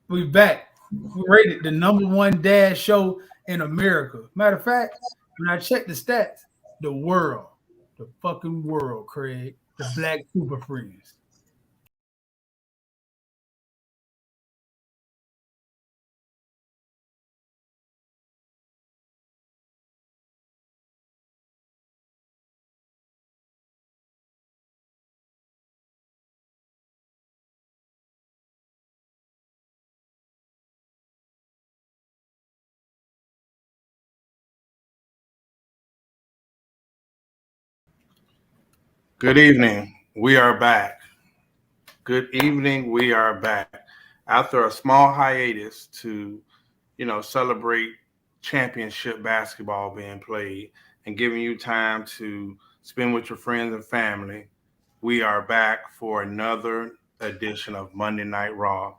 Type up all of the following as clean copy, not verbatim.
We back. We rated the #1 dad show in America. Matter of fact, when I checked the stats, the fucking world, Craig, the Black Super Friends. Good evening. We are back. Good evening. We are back. After a small hiatus to, celebrate championship basketball being played and giving you time to spend with your friends and family, we are back for another edition of Monday Night Raw.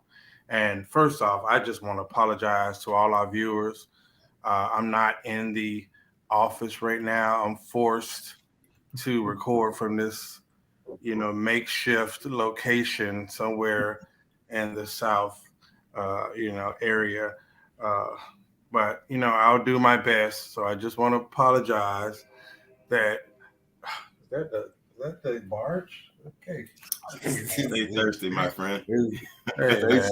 And first off, I just want to apologize to all our viewers. I'm not in the office right now. I'm forced to record from this makeshift location somewhere in the south area. uh, but I'll do my best. So I just want to apologize that is that the barge. Okay. Stay thirsty, my friend. Hey, man.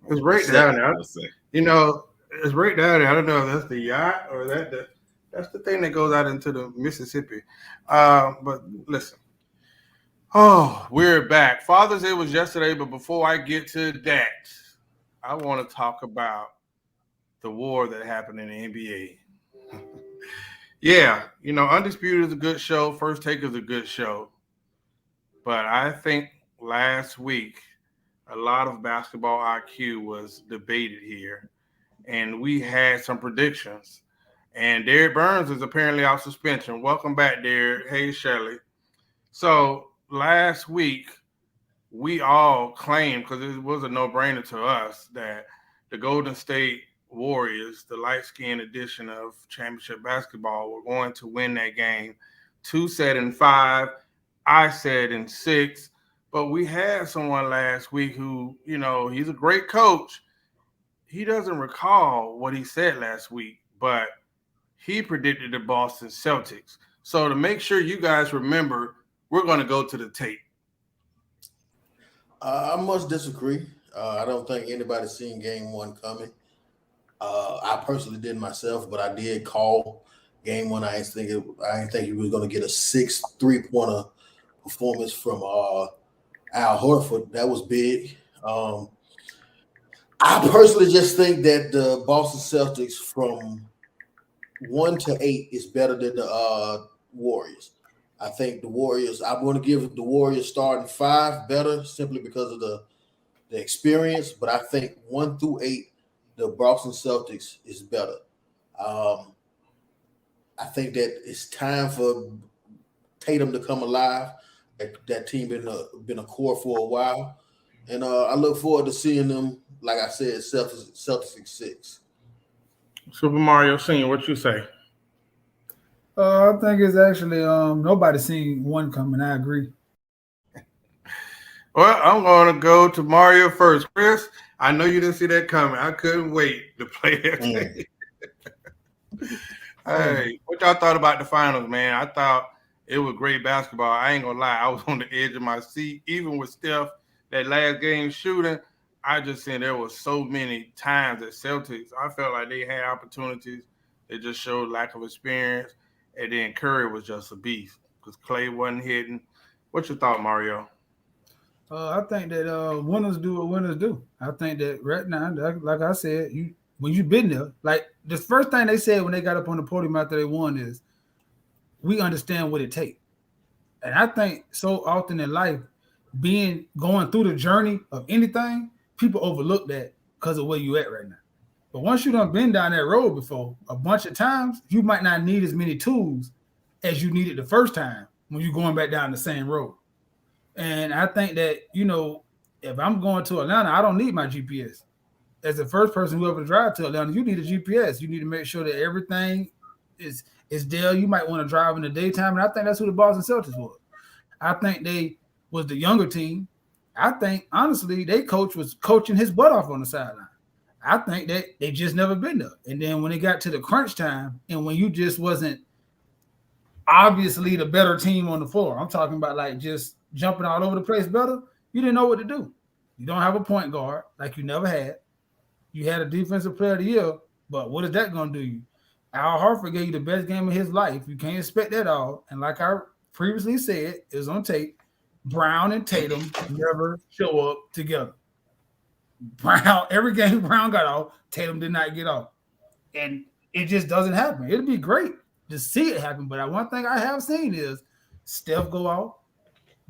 It's right down there. It's right down there. I don't know if that's the yacht or that's the thing that goes out into the Mississippi. But listen. Oh, we're back. Father's Day was yesterday, but before I get to that, I want to talk about the war that happened in the NBA. Yeah, Undisputed is a good show. First Take is a good show. But I think last week, a lot of basketball IQ was debated here, and we had some predictions. And Derek Burns is apparently off suspension. Welcome back, Derek. Hey, Shelley. So last week, we all claimed, because it was a no-brainer to us, that the Golden State Warriors, the light-skinned edition of championship basketball, were going to win that game. 2 said in 5, I said in 6. But we had someone last week who, he's a great coach. He doesn't recall what he said last week, but he predicted the Boston Celtics. So to make sure you guys remember, we're going to go to the tape. I must disagree. I don't think anybody's seen Game 1 coming. I personally did myself, but I did call Game 1. I didn't think he was going to get a 6 3-pointer performance from Al Horford. That was big. I personally just think that the Boston Celtics from 1 to 8 is better than the Warriors. I think the Warriors, I'm going to give the Warriors starting 5 better simply because of the experience, but I think 1 through 8, the Boston Celtics is better. I think that it's time for Tatum to come alive. That team been a core for a while, and I look forward to seeing them. Like I said, Celtics 6. Super Mario Senior, what you say? I think it's actually nobody seen one coming. I agree. Well, I'm going to go to Mario first. Chris, I know you didn't see that coming. I couldn't wait to play that game. Hey, what y'all thought about the finals, man? I thought it was great basketball. I ain't going to lie. I was on the edge of my seat. Even with Steph, that last game shooting, I just seen there was so many times that Celtics, I felt like they had opportunities. They just showed lack of experience. And then Curry was just a beast because Clay wasn't hitting. What's your thought, Mario? I think that winners do what winners do. I think that right now, like I said, when you've been there, like the first thing they said when they got up on the podium after they won is, we understand what it takes. And I think so often in life, going through the journey of anything, people overlook that because of where you at right now. But once you done been down that road before a bunch of times, you might not need as many tools as you needed the first time when you're going back down the same road. And I think that, if I'm going to Atlanta, I don't need my GPS. As the first person who ever drive to Atlanta, you need a GPS. You need to make sure that everything is there. You might want to drive in the daytime. And I think that's who the Boston Celtics was. I think they was the younger team. I think honestly, their coach was coaching his butt off on the sideline. I think that they just never been there. And then when it got to the crunch time, and when you just wasn't obviously the better team on the floor, I'm talking about like just jumping all over the place better, you didn't know what to do. You don't have a point guard like you never had. You had a defensive player of the year, but what is that going to do you? Al Horford gave you the best game of his life. You can't expect that all. And like I previously said, it was on tape, Brown and Tatum never show up together. Brown, every game Brown got off, Tatum did not get off. And it just doesn't happen. It'd be great to see it happen. But one thing I have seen is Steph go off,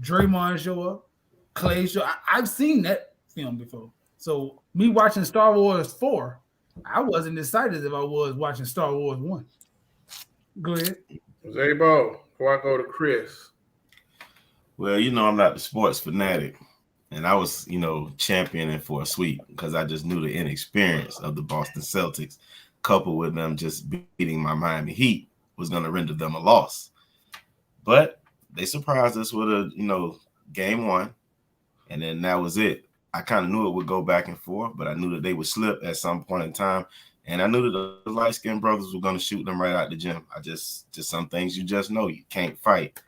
Draymond show up, Clay show. I've seen that film before. So me watching Star Wars 4, I wasn't excited as if I was watching Star Wars 1. Go ahead. Zabo, before I go to Chris. Well, I'm not the sports fanatic. And I was, championing for a sweep because I just knew the inexperience of the Boston Celtics, coupled with them just beating my Miami Heat, was going to render them a loss. But they surprised us with a, game 1. And then that was it. I kind of knew it would go back and forth, but I knew that they would slip at some point in time. And I knew that the light-skinned brothers were going to shoot them right out the gym. Just some things you just know. You can't fight.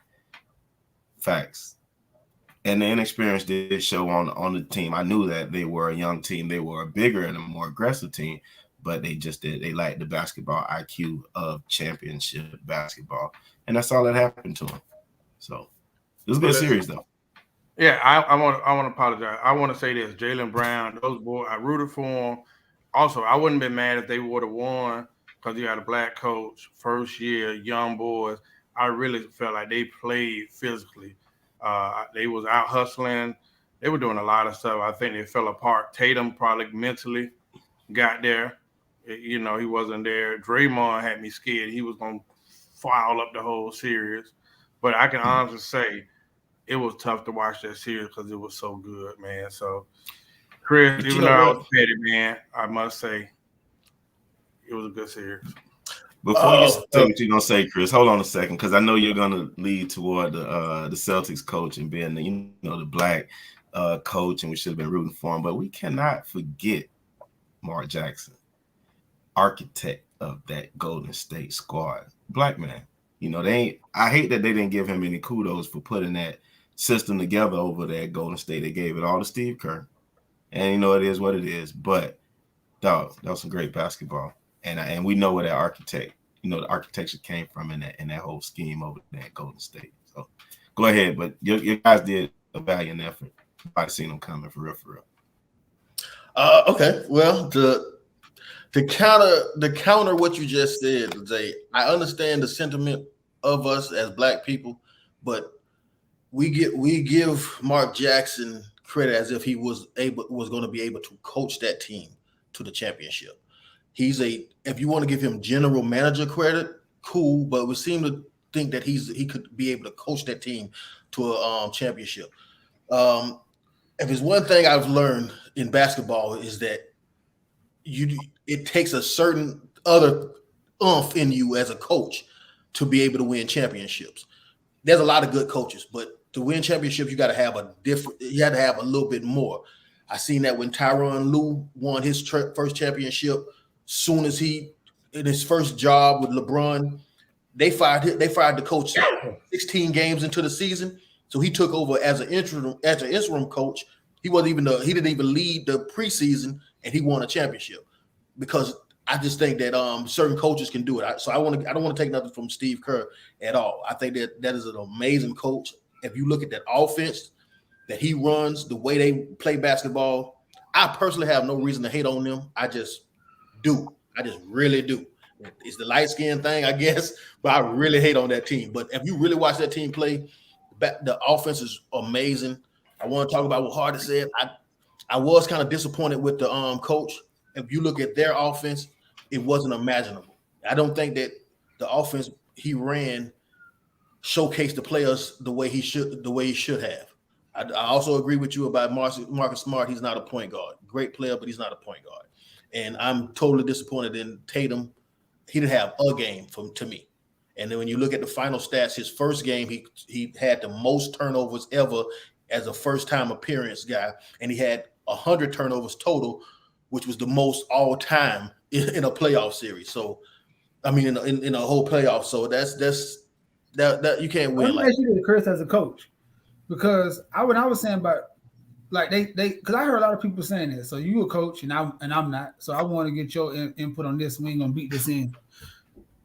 Facts. And the inexperience did show on the team. I knew that they were a young team. They were a bigger and a more aggressive team, but they lacked the basketball IQ of championship basketball. And that's all that happened to them. So it was a good series, though. Yeah, I want to apologize. I want to say this. Jaylen Brown, those boys, I rooted for them. Also, I wouldn't have been mad if they would have won because you had a black coach, first year, young boys. I really felt like they played physically. They was out hustling. They were doing a lot of stuff. I think they fell apart. Tatum probably mentally got there. He wasn't there. Draymond had me scared. He was going to foul up the whole series. But I can honestly say it was tough to watch that series because it was so good, man. So, Chris, even though I was petty, man, I must say it was a good series. Before you say what you're gonna say, Chris, hold on a second, because I know you're gonna lead toward the Celtics coach and being the black coach, and we should have been rooting for him. But we cannot forget Mark Jackson, architect of that Golden State squad, black man. I hate that they didn't give him any kudos for putting that system together over there at Golden State. They gave it all to Steve Kerr, and it is what it is. But dog, that was some great basketball. And we know where that architect, the architecture came from in that whole scheme over there at Golden State. So go ahead, but your guys did a valiant effort. I've seen them coming for real. Okay, well, to counter what you just said, Zay, I understand the sentiment of us as black people, but we give Mark Jackson credit as if he was going to be able to coach that team to the championship. If you want to give him general manager credit, cool, but we seem to think that he could be able to coach that team to a championship. If there's one thing I've learned in basketball is that it takes a certain other oomph in you as a coach to be able to win championships. There's a lot of good coaches, but to win championships, you got to have a little bit more. I seen that when Tyronn Lue won his first championship. Soon as in his first job with LeBron, they fired the coach 16 games into the season. So he took over as an interim coach. He didn't even lead the preseason, and he won a championship. Because I just think that certain coaches can do it. So I don't want to take nothing from Steve Kerr at all. I think that is an amazing coach. If you look at that offense that he runs, the way they play basketball, I personally have no reason to hate on them. I just really do. It's the light skin thing, I guess, but I really hate on that team. But if you really watch that team play, the offense is amazing. I want to talk about what Hardy said. I was kind of disappointed with the coach. If you look at their offense, it wasn't imaginable. I don't think that the offense he ran showcased the players the way he should have. I also agree with you about Marcus Smart. He's not a point guard. Great player, but he's not a point guard. And I'm totally disappointed in Tatum. He didn't have a game to me. And then when you look at the final stats, his first game, he had the most turnovers ever as a first-time appearance guy, and he had 100 turnovers total, which was the most all-time in a playoff series. So, I memean, in a whole playoff. So that you can't win. Like you did, Chris, as a coach, because when I was saying about like they because I heard a lot of people saying this. So you a coach and I'm not. So I want to get your input on this. We ain't gonna beat this in.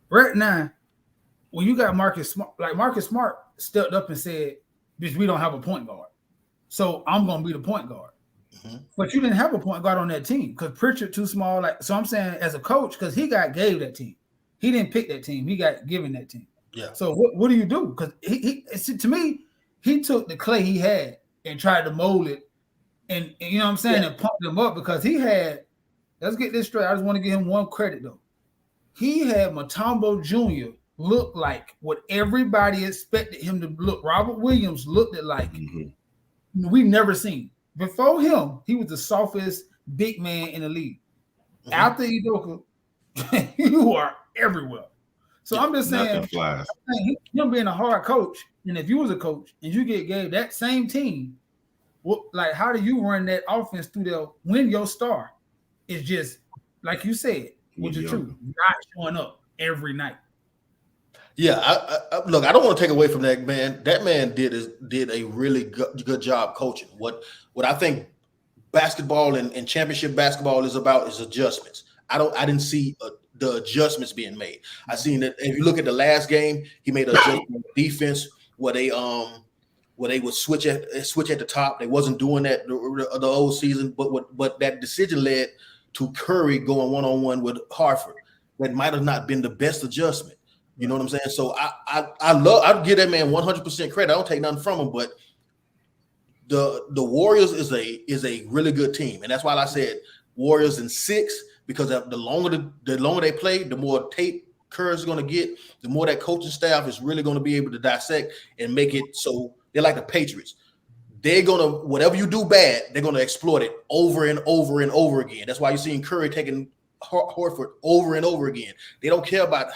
Right now, when you got Marcus Smart stepped up and said, "Bitch, we don't have a point guard, so I'm gonna be the point guard." Mm-hmm. But you didn't have a point guard on that team because Pritchard too small. Like, so I'm saying as a coach, because he gave that team. He didn't pick that team. He got given that team. Yeah. So what do you do? Because he to me, he took the clay he had and tried to mold it, and you know what I'm saying, and pumped him up because he had. Let's get this straight. I just want to give him one credit though. He had Mutombo Jr. look like what everybody expected him to look. Robert Williams looked at like we've never seen. Before him, he was the softest big man in the league. Mm-hmm. After Udoka, you are everywhere. So I'm just saying, him being a hard coach, and if you was a coach and you gave that same team, like how do you run that offense through there when your star is just like you said, which is true, not showing up every night? Yeah, I look, I don't want to take away from that man. That man did a really good job coaching. What I think basketball and championship basketball is about is adjustments. I didn't see the adjustments being made. I seen that if you look at the last game, he made an adjustment on defense where they would switch at the top. They wasn't doing that the old season, but that decision led to Curry going one-on-one with Hartford. That might have not been the best adjustment. You know what I'm saying? So I'd give that man 100% credit. I don't take nothing from him, but the Warriors is a really good team, and that's why I said Warriors in 6, because the longer they play, the more tape Curry's going to get, the more that coaching staff is really going to be able to dissect and make it so they're like the Patriots. They're going to, whatever you do bad, they're going to exploit it over and over and over again. That's why you're seeing Curry taking Horford over and over again. They don't care about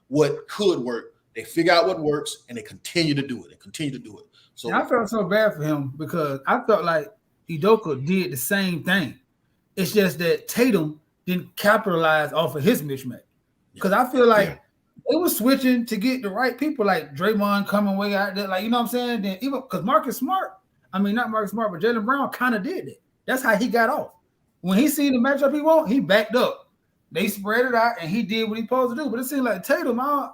what could work. They figure out what works and they continue to do it. So and I felt so bad for him because I felt like Udoka did the same thing. It's just that Tatum didn't capitalize off of his mismatch. Because I feel like they were switching to get the right people, like Draymond coming way out there, like, you know what I'm saying? Then even because Marcus Smart, not Marcus Smart, but Jaylen Brown kind of did it. That's how he got off. When he seen the matchup he want, he backed up. They spread it out, and he did what he supposed to do. But it seemed like Tatum, what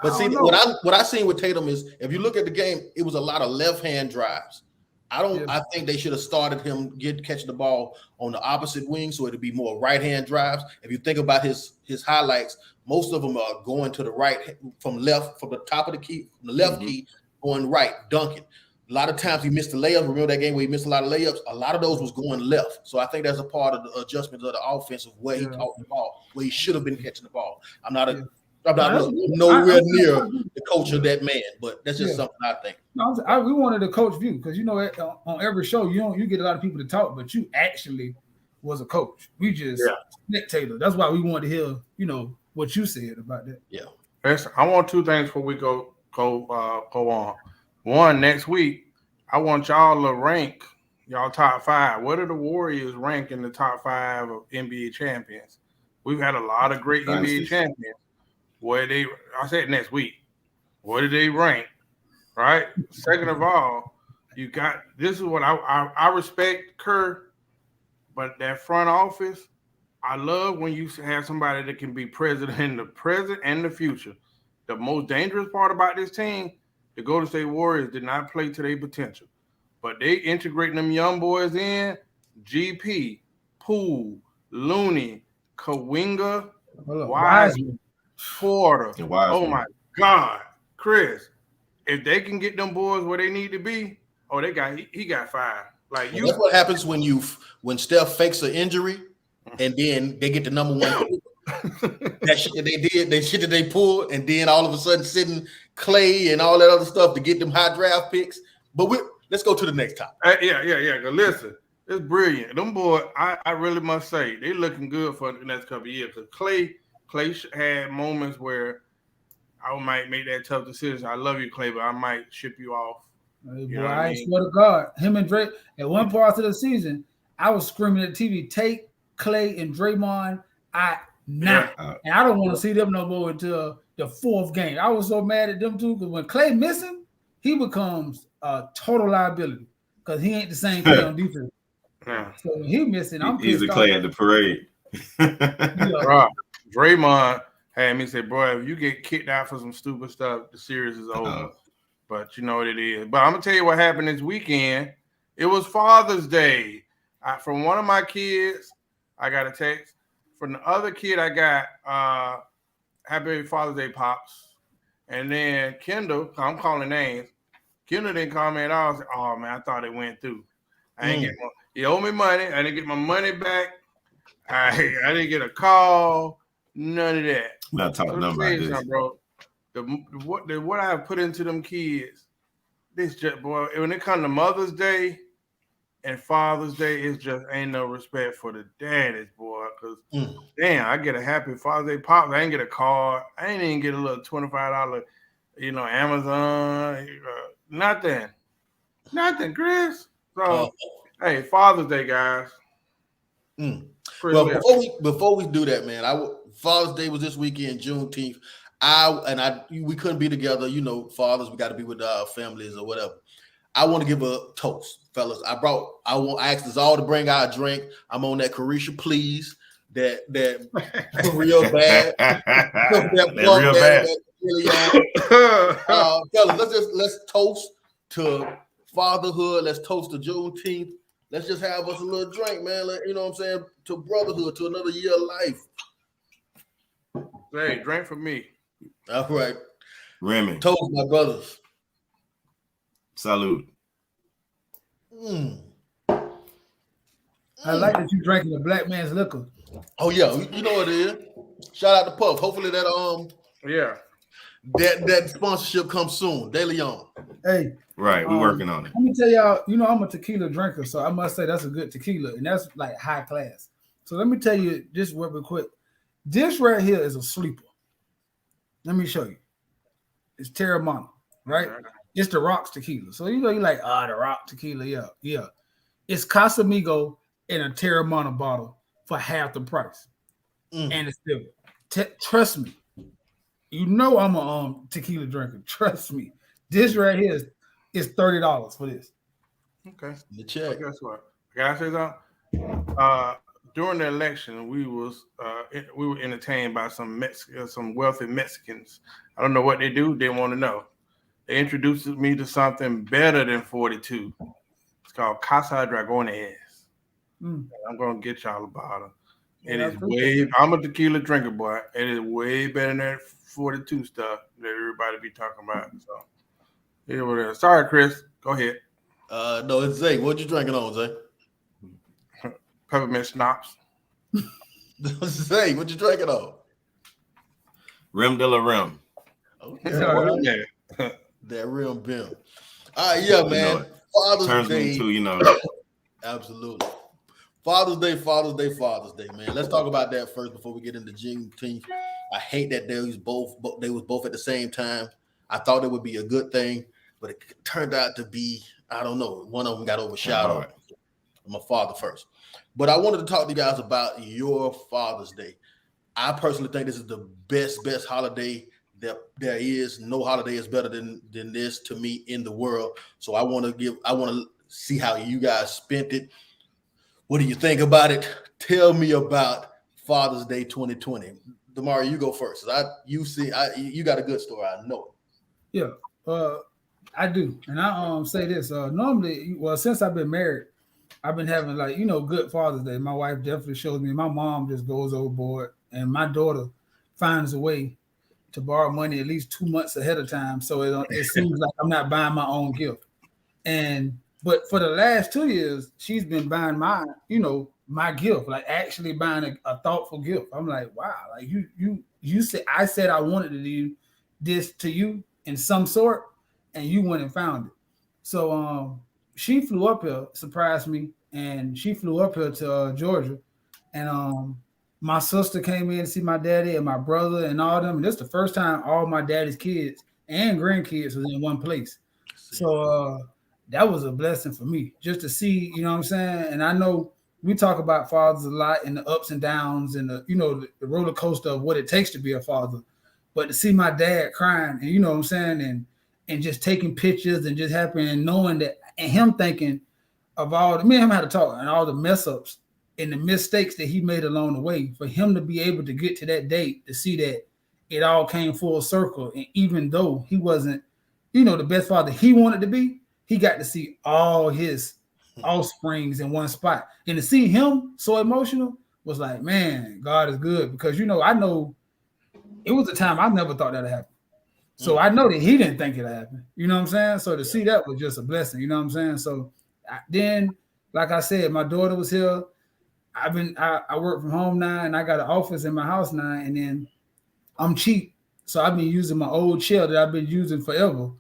I seen with Tatum is, if you look at the game, it was a lot of left-hand drives. I think they should have started him catching the ball on the opposite wing, so it'd be more right-hand drives. If you think about his highlights, most of them are going to the right from the top of the key, from the left key, going right, dunking. A lot of times he missed the layups. Remember that game where he missed a lot of layups? A lot of those was going left. So I think that's a part of the adjustment of the offense of where he caught the ball, where he should have been catching the ball. I'm not nowhere near the coach of that man, but that's just something I think. We wanted a coach view because on every show you get a lot of people to talk, but you actually was a coach. We just spectator. That's why we wanted to hear what you said about that. Yeah. I want 2 things before we go on. One, next week, I want y'all to rank y'all top 5. What are the Warriors rank in the top 5 of NBA champions? We've had a lot of great NBA champions. I said next week. Where do they rank? Right? Second of all, this is what I respect Kerr, but that front office, I love when you have somebody that can be president in the present and the future. The most dangerous part about this team, the Golden State Warriors did not play to their potential, but they integrating them young boys in. GP, Poole, Looney, Kawinga, Wiseman, Porter. Oh my God, Chris! If they can get them boys where they need to be, he got 5. Like that's what happens when Steph fakes an injury, and then they get the number 1. That shit that they did, that shit that they pulled, and then all of a sudden sitting Clay and all that other stuff to get them high draft picks. But let's go to the next topic. Listen, it's brilliant. Them boys, I really must say, they looking good for the next couple of years. Because Clay had moments where I might make that tough decision. I love you, Clay, but I might ship you off Boy, I swear to God, him and Drake at one part of the season, I was screaming at the TV, take Clay and Draymond out now. And I don't want to see them no more until the fourth game. I was so mad at them too because when Clay missing, he becomes a total liability because he ain't the same Clay on defense. So when he missing, I'm pissed off. He's a Clay at the parade. Bro, Draymond had me say, boy, if you get kicked out for some stupid stuff, the series is over. But you know what it is. But I'm going to tell you what happened this weekend. It was Father's Day. From one of my kids, I got a text. From the other kid, I got Happy Father's Day, Pops. And then Kendall, I'm calling names. Kendall didn't call me at all. I said, oh, man, I thought it went through. I didn't get he owed me money. I didn't get my money back. I didn't get a call. None of that. Not talking about this, bro. What I have put into them kids, this just boy. When it comes to Mother's Day and Father's Day, it's just ain't no respect for the daddies, boy. Cause damn, I get a Happy Father's Day Pop. I ain't get a card. I ain't even get a little $25, Amazon. Nothing, Chris. So. Hey, Father's Day, guys. Well, before we do that, man, Father's Day was this weekend, Juneteenth. We couldn't be together. Fathers, we got to be with our families or whatever. I want to give a toast, fellas. I asked us all to bring our drink. I'm on that Carisha, please. That real bad. that real bad. Fellas, let's toast to fatherhood. Let's toast to Juneteenth. Let's just have us a little drink, man. You know what I'm saying? To brotherhood, to another year of life. Hey, drink for me. All right. Remy. Toast, my brothers. Salute. I like that you drinking the black man's liquor. Oh, yeah. You know what it is. Shout out to Puff. Hopefully that that sponsorship comes soon. De Leon. Hey. Right, we're working on it. Let me tell y'all, I'm a tequila drinker, so I must say that's a good tequila, and that's like high class. So let me tell you this real quick. This right here is a sleeper. Let me show you. It's Terramana, right? It's the Rock's tequila. So you're like, the Rock tequila, yeah. It's Casamigo in a Terramana bottle for half the price, and it's still. Trust me, I'm a tequila drinker. Trust me, this right here is $30 for this. Okay. The check. Guess what? Can I say something? During the election, we were entertained by some wealthy Mexicans. I don't know what they do. They want to know. They introduced me to something better than 42. It's called Casa Dragones. I'm gonna get y'all a bottle. I'm a tequila drinker, boy. It is way better than that 42 stuff that everybody be talking about. So. Yeah, sorry, Chris. Go ahead. No, it's Zay. What you drinking on, Zay? Peppermint schnapps. Zay, what you drinking on? Rim de la Rim. Okay. That Rim Bim. All right, yeah, man. Father's Day. Absolutely. Father's Day, man. Let's talk about that first before we get into Juneteenth. I hate that they was both at the same time. I thought it would be a good thing, but it turned out to be, I don't know, one of them got overshadowed. I'm a father first. But I wanted to talk to you guys about your Father's Day. I personally think this is the best holiday that there is. No holiday is better than this to me in the world. So I want to see how you guys spent it. What do you think about it? Tell me about Father's Day 2020. Damari, you go first. You got a good story. I know it. Yeah, I do. And I say this. Normally, since I've been married, I've been having good Father's Day. My wife definitely shows me. My mom just goes overboard, and my daughter finds a way to borrow money at least 2 months ahead of time. So it seems like I'm not buying my own gift. But for the last 2 years, she's been buying my gift, like actually buying a thoughtful gift. I'm like, wow, like you said, I said I wanted to do this to you in some sort, and you went and found it. So she flew up here, surprised me, and she flew up here to Georgia, and my sister came in to see my daddy and my brother and all them. And this is the first time all my daddy's kids and grandkids was in one place. So that was a blessing for me just to see, you know what I'm saying? And I know we talk about fathers a lot and the ups and downs and the roller coaster of what it takes to be a father. But to see my dad crying and you know what I'm saying, and just taking pictures and just happy and knowing that and him thinking of all the me and him had to talk and all the mess ups and the mistakes that he made along the way, for him to be able to get to that date to see that it all came full circle. And even though he wasn't, the best father he wanted to be, he got to see all his offsprings in one spot. And to see him so emotional was like, man, God is good. Because, I know it was a time I never thought that'd happen. So I know that he didn't think it'd happen. You know what I'm saying? So to see that was just a blessing. You know what I'm saying? So then, like I said, my daughter was here. I work from home now, and I got an office in my house now, and then I'm cheap. So I've been using my old chair that I've been using forever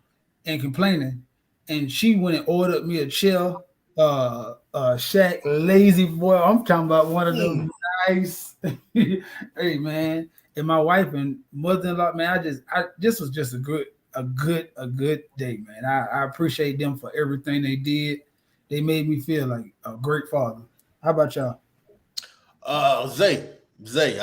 and complaining. And she went and ordered me a chair, Shaq Lazy Boy. I'm talking about one of those nice. Hey man, and my wife and mother-in-law, man, this was just a good day, man. I appreciate them for everything they did. They made me feel like a great father. How about y'all? Zay,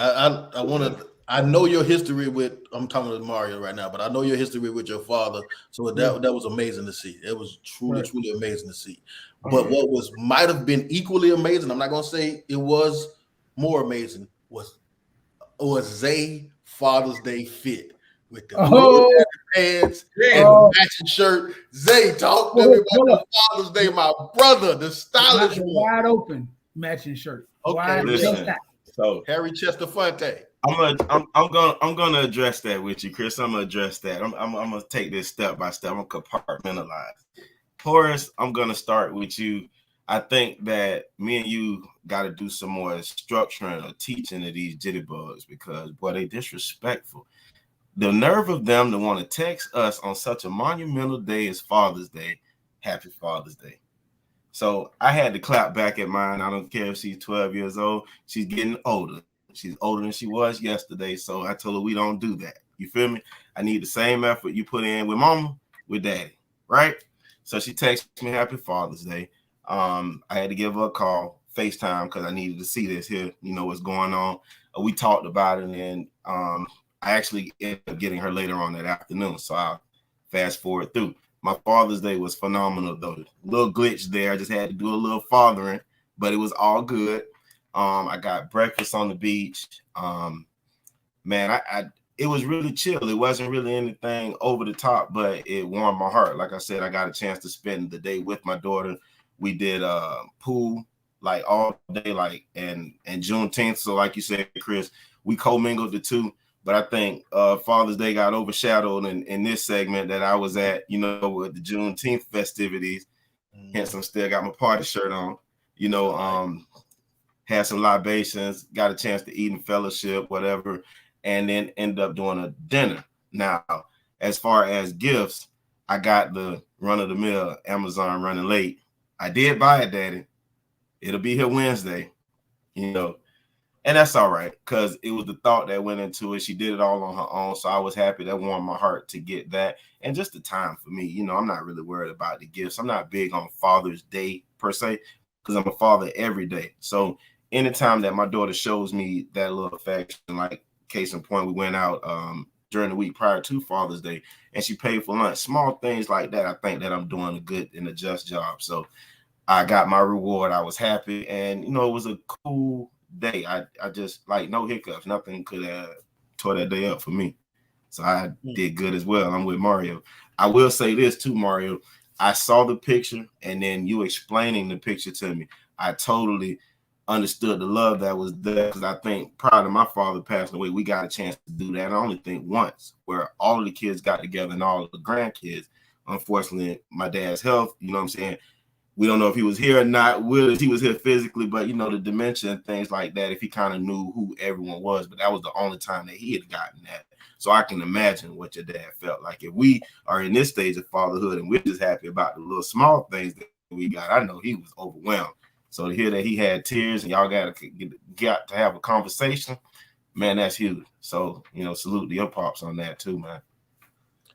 I know your history with. I'm talking with Mario right now, but I know your history with your father. So that was amazing to see. It was truly amazing to see. But what might have been equally amazing, I'm not gonna say it was more amazing, was Zay Father's Day fit with the pants and the matching shirt. Zay, talk to me about Father's Day, my brother, the stylish one. Wide open matching shirt. Okay, listen. So Harry Chesterfonte. I'm gonna address that with you, Chris. I'm gonna address that. I'm gonna take this step by step. I'm gonna compartmentalize. Horace, I'm gonna start with you. I think that me and you got to do some more structuring or teaching of these jitterbugs because boy, they disrespectful. The nerve of them to want to text us on such a monumental day as Father's Day. Happy Father's Day. So I had to clap back at mine. I don't care if she's 12 years old. She's getting older. She's older than she was yesterday. So I told her we don't do that. You feel me? I need the same effort you put in with mama, with daddy, right? So she texted me Happy Father's Day. I had to give her a call, FaceTime, because I needed to see this here, what's going on. We talked about it, and I actually ended up getting her later on that afternoon. So I'll fast forward through. My Father's Day was phenomenal, though. A little glitch there. I just had to do a little fathering, but it was all good. I got breakfast on the beach. Man, it was really chill. It wasn't really anything over the top, but it warmed my heart. Like I said, I got a chance to spend the day with my daughter. We did pool like all day, like and Juneteenth. So like you said, Chris, we commingled the two. But I think Father's Day got overshadowed in this segment that I was at, with the Juneteenth festivities. Hence, I'm still got my party shirt on. Had some libations, got a chance to eat in fellowship, whatever, and then ended up doing a dinner. Now, as far as gifts, I got the run-of-the-mill Amazon running late. I did buy it, Daddy. It'll be here Wednesday, and that's all right because it was the thought that went into it. She did it all on her own, so I was happy. That warmed my heart to get that, and just the time for me. I'm not really worried about the gifts. I'm not big on Father's Day per se because I'm a father every day. So anytime that my daughter shows me that little affection, like case in point, we went out during the week prior to Father's Day, and she paid for lunch. Small things like that, I think that I'm doing a good and a just job. So I got my reward. I was happy, and it was a cool day. I just like no hiccups. Nothing could have tore that day up for me. So I did good as well. I'm with Mario. I will say this too, Mario. I saw the picture, and then you explaining the picture to me. I totally understood the love that was there because I think prior to my father passing away, we got a chance to do that. I only think once, where all of the kids got together and all of the grandkids. Unfortunately, my dad's health, you know what I'm saying? We don't know if he was here or not, if he was here physically, but the dementia and things like that, if he kind of knew who everyone was, but that was the only time that he had gotten that. So I can imagine what your dad felt like. If we are in this stage of fatherhood and we're just happy about the little small things that we got, I know he was overwhelmed. So to hear that he had tears and y'all got to have a conversation, man, that's huge. So, salute to your pops on that too, man.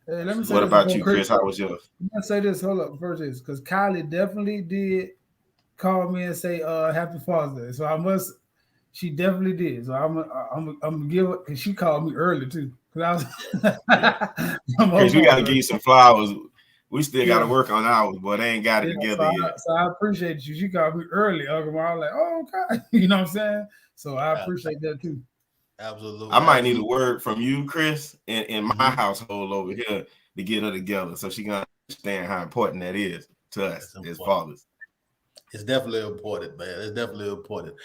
Hey, let me say What this about before you, Chris? How was yours? I'm gonna say this. Hold up, first is because Kylie definitely did call me and say Happy Father's Day. So she definitely did. So I'm gonna give it because she called me early too. Cause Chris, we gotta give you some flowers. We still gotta work on ours, but they ain't got it together yet. So I appreciate you. She called me early, Uncle. I was like, oh, okay. You know what I'm saying? So I appreciate that too. Absolutely. I might need a word from you, Chris, in my household over here to get her together so she can understand how important that is to us as fathers. It's definitely important, man. It's definitely important.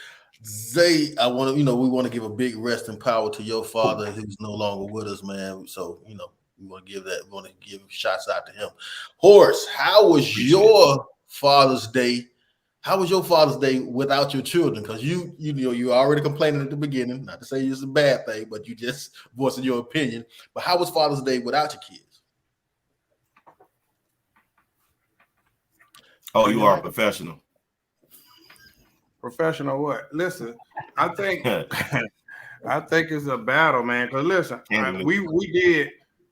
Zay, we want to give a big rest and power to your father who's no longer with us, man. So, we want to give shots out to him. Horace, how was your Father's Day? How was your Father's Day without your children? Because you already complaining at the beginning, not to say it's a bad thing, but you just voicing your opinion. But how was Father's Day without your kids? Oh, you are a professional. Professional what? Listen, I think it's a battle, man. Because listen, we did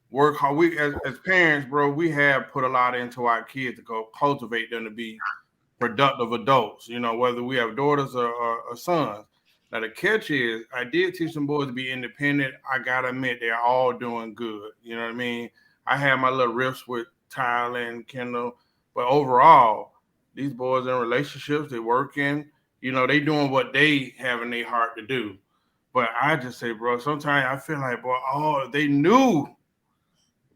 work hard. We as parents, bro, we have put a lot into our kids to go cultivate them to be productive adults. Whether we have daughters or sons. Now the catch is, I did teach some boys to be independent. I gotta admit, they're all doing good. You know what I mean? I had my little riffs with Tyler and Kendall, but overall, these boys in relationships, they're working. They doing what they have in their heart to do. But I just say, bro, sometimes I feel like, boy, they knew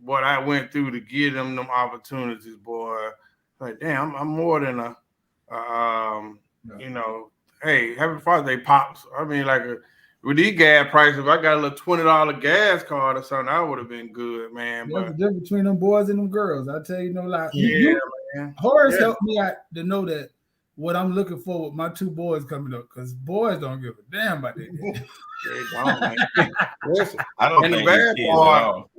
what I went through to give them opportunities, boy. Like, damn, I'm more than hey, happy Father's Day, pops. I mean, like, with these gas prices, if I got a little $20 gas card or something, I would have been good, man. There's a difference between them boys and them girls. I tell you no lie. Man. Horace helped me out to know that what I'm looking for with my two boys coming up, because boys don't give a damn about that. Listen, I don't think these kids at all.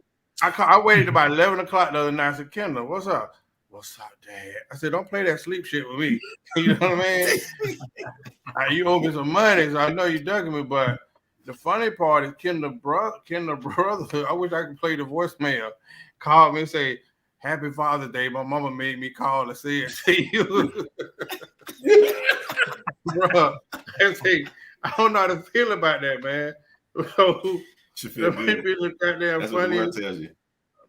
I waited about 11 o'clock the other night. I said, Kendall, what's up? What's up, Dad? I said, don't play that sleep shit with me. You know what I mean? You owe me some money, so I know you're ducking me. But the funny part is Kendall's brother, I wish I could play the voicemail, called me and say, Happy Father's Day. My mama made me call and say it to you. Bro, I don't know how to feel about that, man. So, that might be the goddamn That's funny. What the word tells you.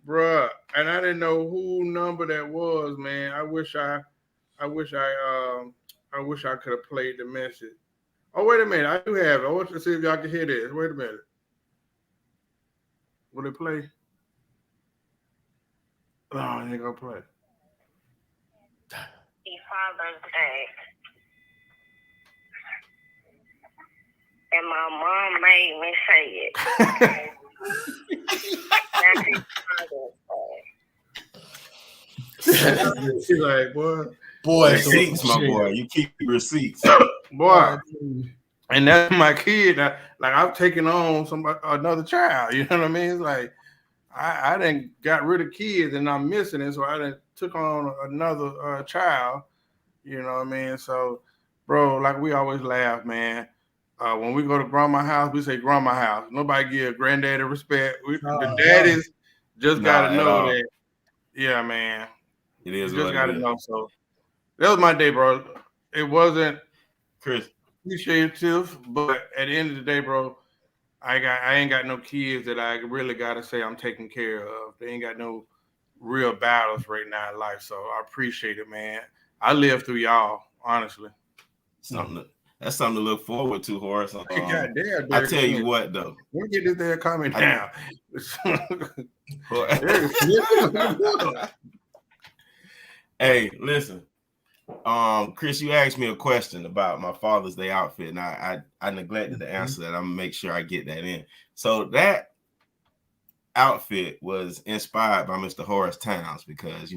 Bruh, and I didn't know who number that was, man. I wish I could have played the message. Oh, wait a minute. I do have it. I want to see if y'all can hear this. Wait a minute. Will it play? No, it ain't gonna play. Happy Father's Day. And my mom made me say it. Happy Father's Day. She's like, boy, receipts, my boy. You keep receipts, boy. And that's my kid. Like, I've taken on another child. You know what I mean? It's like I done got rid of kids and I'm missing it, so I done took on another child. You know what I mean? So, bro, like we always laugh, man. When we go to grandma's house, we say grandma's house. Nobody give granddaddy respect. The daddies just gotta know that. Yeah, man. It is. You just gotta know. So that was my day, bro. It wasn't Chris appreciative, but at the end of the day, bro, I ain't got no kids that I really gotta say I'm taking care of. They ain't got no real battles right now in life. So I appreciate it, man. I live through y'all, honestly. That's something to look forward to, Horace. Goddamn, I tell you what, though. We'll get this there coming down. Hey, listen. Chris, you asked me a question about my Father's Day outfit, and I neglected to answer that. I'm gonna make sure I get that in. So that outfit was inspired by Mr. Horace Towns because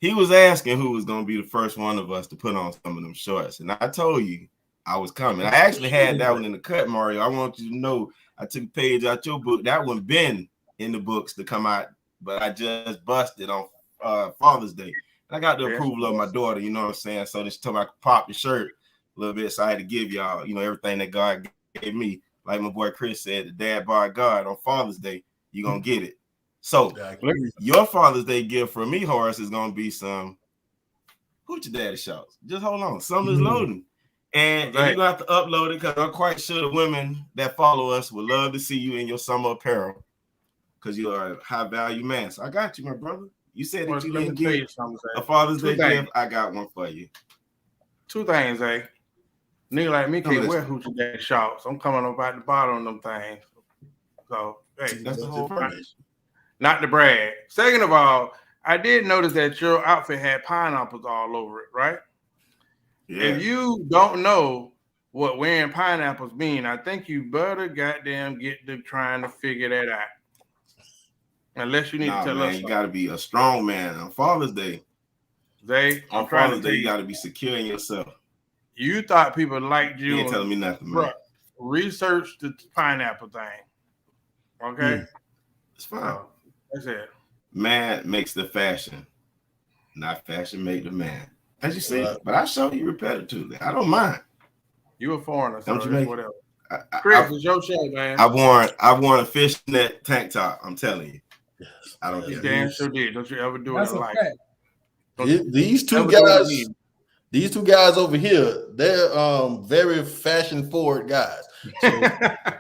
he was asking who was gonna be the first one of us to put on some of them shorts, and I told you I was coming. I actually had that one in the cut, Mario. I want you to know I took a page out your book. That one been in the books to come out, but I just busted on Father's Day. I got the approval of my daughter, you know what I'm saying? So she told me I could pop the shirt a little bit. So I had to give y'all, everything that God gave me. Like my boy Chris said, the dad bar God on Father's Day, you're going to get it. So your Father's Day gift for me, Horace, is gonna be some Hoochie Daddy shorts. Just hold on, something is loading, and you're gonna have to upload it because I'm quite sure the women that follow us would love to see you in your summer apparel because you are a high value man. So I got you, my brother. You said that you didn't get a Father's Day gift. I got one for you. Two things, nigga like me can't wear Hoochie Daddy shorts. I'm coming up at the bottom of them things. So hey, that's the whole purpose. Not to brag. Second of all, I did notice that your outfit had pineapples all over it, right? Yeah. If you don't know what wearing pineapples mean, I think you better goddamn get to trying to figure that out. Unless you need to tell us. You got to be a strong man on Father's Day. On Father's Day, you got to be secure in yourself. You thought people liked you. You ain't telling me nothing, man. Research the pineapple thing. Okay? It's fine. That's it. Man makes the fashion, not fashion make the man. As you see, but I show you repetitively. I don't mind. You a foreigner, so don't you make whatever. Chris, it's your show, man. I worn a fishnet tank top. I'm telling you. I don't You damn sure did. Don't you ever do it in life. These two guys over here, they're very fashion forward guys. So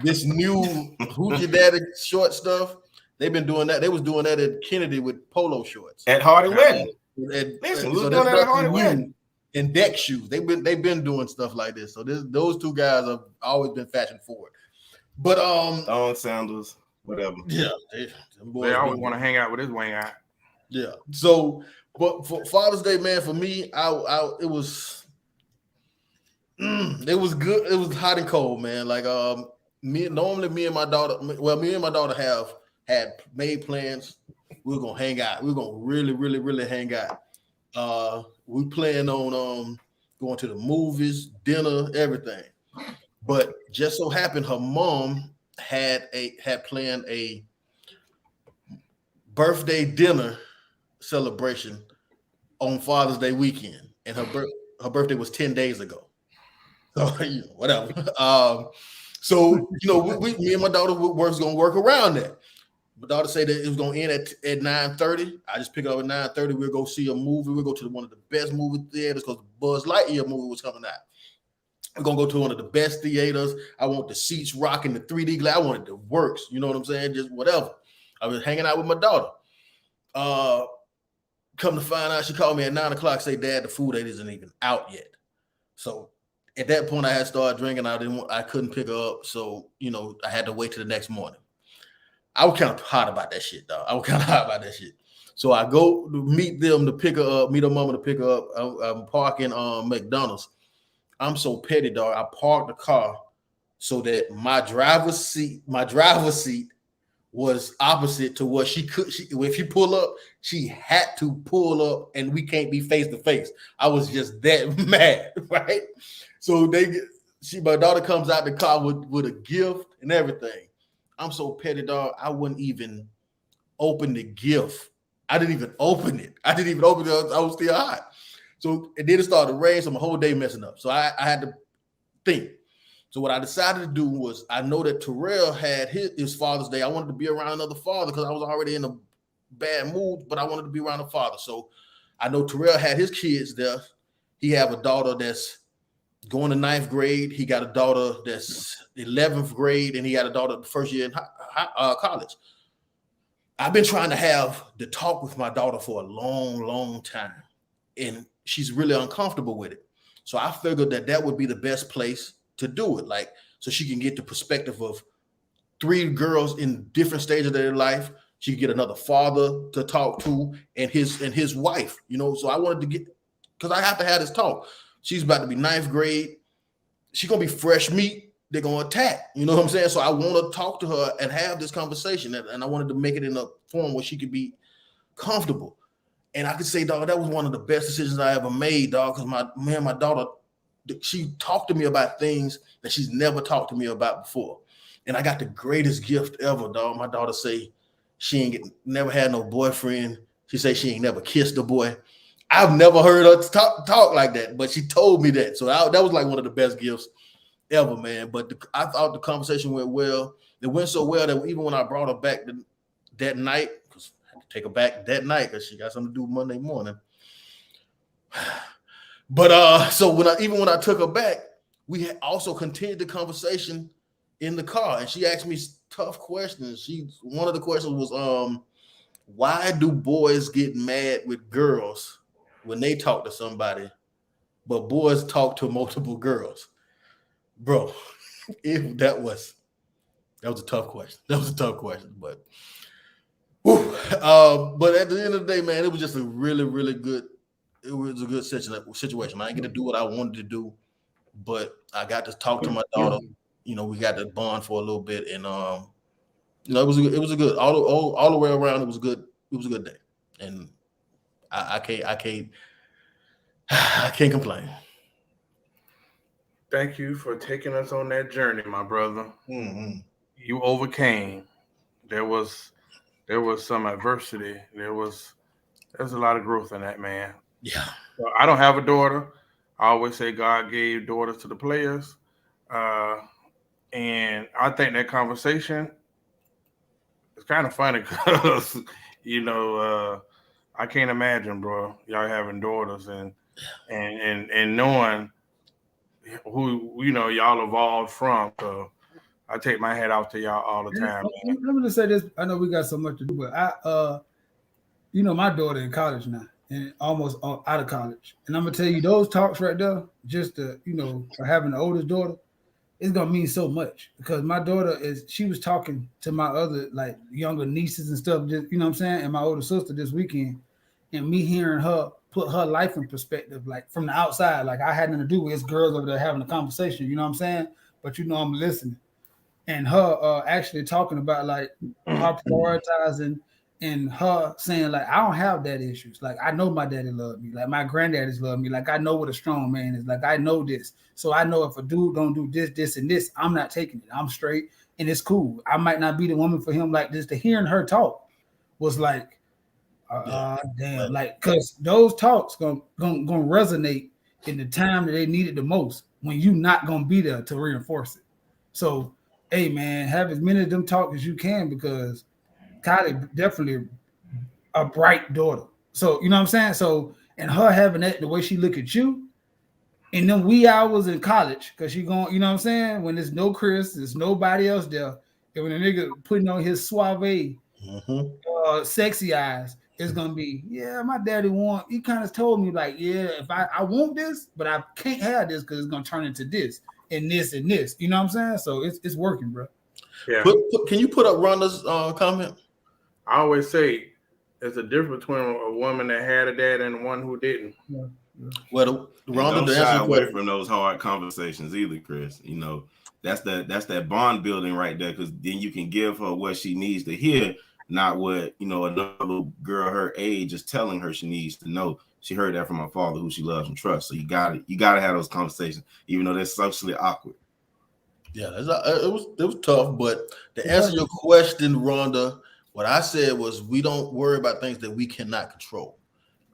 this new Hoochie Daddy short stuff, they've been doing that. They was doing that at Kennedy with polo shorts. At Hardy Wedding. Listen, we're doing that at Hardy Wedding. And deck shoes. They've been doing stuff like this. So those two guys have always been fashion forward. But on sandals, whatever. Yeah, they always want to hang out with his wing out. Yeah. So, but for Father's Day, man, for me, it was good. It was hot and cold, man. Like me and my daughter have had made plans. We're gonna hang out. We're gonna really, really, really hang out. We plan on going to the movies, dinner, everything. But just so happened her mom had planned a birthday dinner celebration on Father's Day weekend, and her birthday was 10 days ago. So whatever. So me and my daughter was gonna work around that. My daughter said that it was gonna end at 9:30. I just pick it up at 9:30. We'll go see a movie. We'll go to one of the best movie theaters because the Buzz Lightyear movie was coming out. We're gonna go to one of the best theaters. I want the seats rocking, the 3D glass. I wanted the works. You know what I'm saying? Just whatever. I was hanging out with my daughter. Come to find out, she called me at 9:00, say, "Dad, the food isn't even out yet." So at that point, I had started drinking. I couldn't pick her up, so I had to wait till the next morning. I was kind of hot about that shit, dog. So I go to meet them to pick her up, meet her mama to pick her up. I'm parking McDonald's. I'm so petty, dog. I parked the car so that my driver's seat was opposite to what she could. If she pull up, she had to pull up, and we can't be face to face. I was just that mad, right? So my daughter comes out the car with a gift and everything. I'm so petty, dog. I wouldn't even open the gift. I didn't even open it. I was still hot. So and then it started to rain, so my whole day messing up. So I had to think. So what I decided to do was, I know that Terrell had his Father's Day. I wanted to be around another father because I was already in a bad mood, but I wanted to be around a father. So I know Terrell had his kids there. He have a daughter that's going to 9th grade. He got a daughter that's 11th grade, and he got a daughter the first year in college. I've been trying to have the talk with my daughter for a long, long time, and she's really uncomfortable with it. So I figured that would be the best place to do it, like, so she can get the perspective of 3 girls in different stages of their life. She can get another father to talk to, and his wife, So I wanted to get, because I have to have this talk. She's about to be 9th grade. She's gonna be fresh meat. They're gonna attack. You know what I'm saying? So I want to talk to her and have this conversation, and I wanted to make it in a form where she could be comfortable. And I could say, dog, that was one of the best decisions I ever made, dog. Because my daughter, she talked to me about things that she's never talked to me about before. And I got the greatest gift ever, dog. My daughter say she never had no boyfriend. She say she ain't never kissed a boy. I've never heard her talk like that, but she told me that. So that was like one of the best gifts ever, man. But I thought the conversation went well. It went so well that even when I brought her back that night, because take her back that night because she got something to do Monday morning. But so when I took her back, we had also continued the conversation in the car, and she asked me tough questions. One of the questions was, why do boys get mad with girls when they talk to somebody, but boys talk to multiple girls? Bro, that was a tough question. But but at the end of the day, man, it was just a really, really good. It was a good situation. I didn't get to do what I wanted to do, but I got to talk to my daughter. You know, we got to bond for a little bit, and you know, it was a good all the way around. It was good. It was a good day, and I can't complain. Thank you for taking us on that journey, my brother. Mm-hmm. You overcame. There was some adversity. There's a lot of growth in that, man. Yeah. So I don't have a daughter. I always say God gave daughters to the players. And I think that conversation is kind of funny because, you know, I can't imagine, bro, y'all having daughters and knowing who, you know, y'all evolved from. So I take my hat off to y'all all the time, man. Let me just say this. I know we got so much to do, but you know, my daughter in college now and almost out of college. And I'm going to tell you, those talks right there, just to, you know, for having the oldest daughter, it's going to mean so much because my daughter she was talking to my other like younger nieces and stuff, just, you know what I'm saying? And my older sister this weekend, and me hearing her put her life in perspective, like from the outside, like I had nothing to do with it's girls over there having a conversation, you know what I'm saying? But you know, I'm listening. And her actually talking about like her prioritizing and her saying like, I don't have daddy issues. Like I know my daddy loved me. Like my granddaddies love me. Like I know what a strong man is. Like I know this. So I know if a dude don't do this, and this, I'm not taking it. I'm straight and it's cool. I might not be the woman for him like this. To hearing her talk was like, damn, like because those talks gonna resonate in the time that they need it the most when you not gonna be there to reinforce it. So, hey man, have as many of them talk as you can because Kylie definitely a bright daughter. So you know what I'm saying. So and her having that the way she look at you, and then wee hours in college because she going, you know what I'm saying. When there's no Chris, there's nobody else there, and when a nigga putting on his suave, sexy eyes. It's gonna be, yeah, my daddy he kind of told me like, yeah, if I want this, but I can't have this because it's gonna turn into this and this and this. You know what I'm saying? So it's working, bro. Yeah. Can you put up Rhonda's comment? I always say there's a difference between a woman that had a dad and one who didn't. Yeah. Well, Rhonda, don't shy away from those hard conversations either, Chris. You know, that's that bond building right there, because then you can give her what she needs to hear. Not what, you know, another little girl her age is telling her she needs to know. She heard that from her father, who she loves and trusts. So you gotta have those conversations, even though they're socially awkward. Yeah, it was tough. But to answer your question, Rhonda, what I said was we don't worry about things that we cannot control.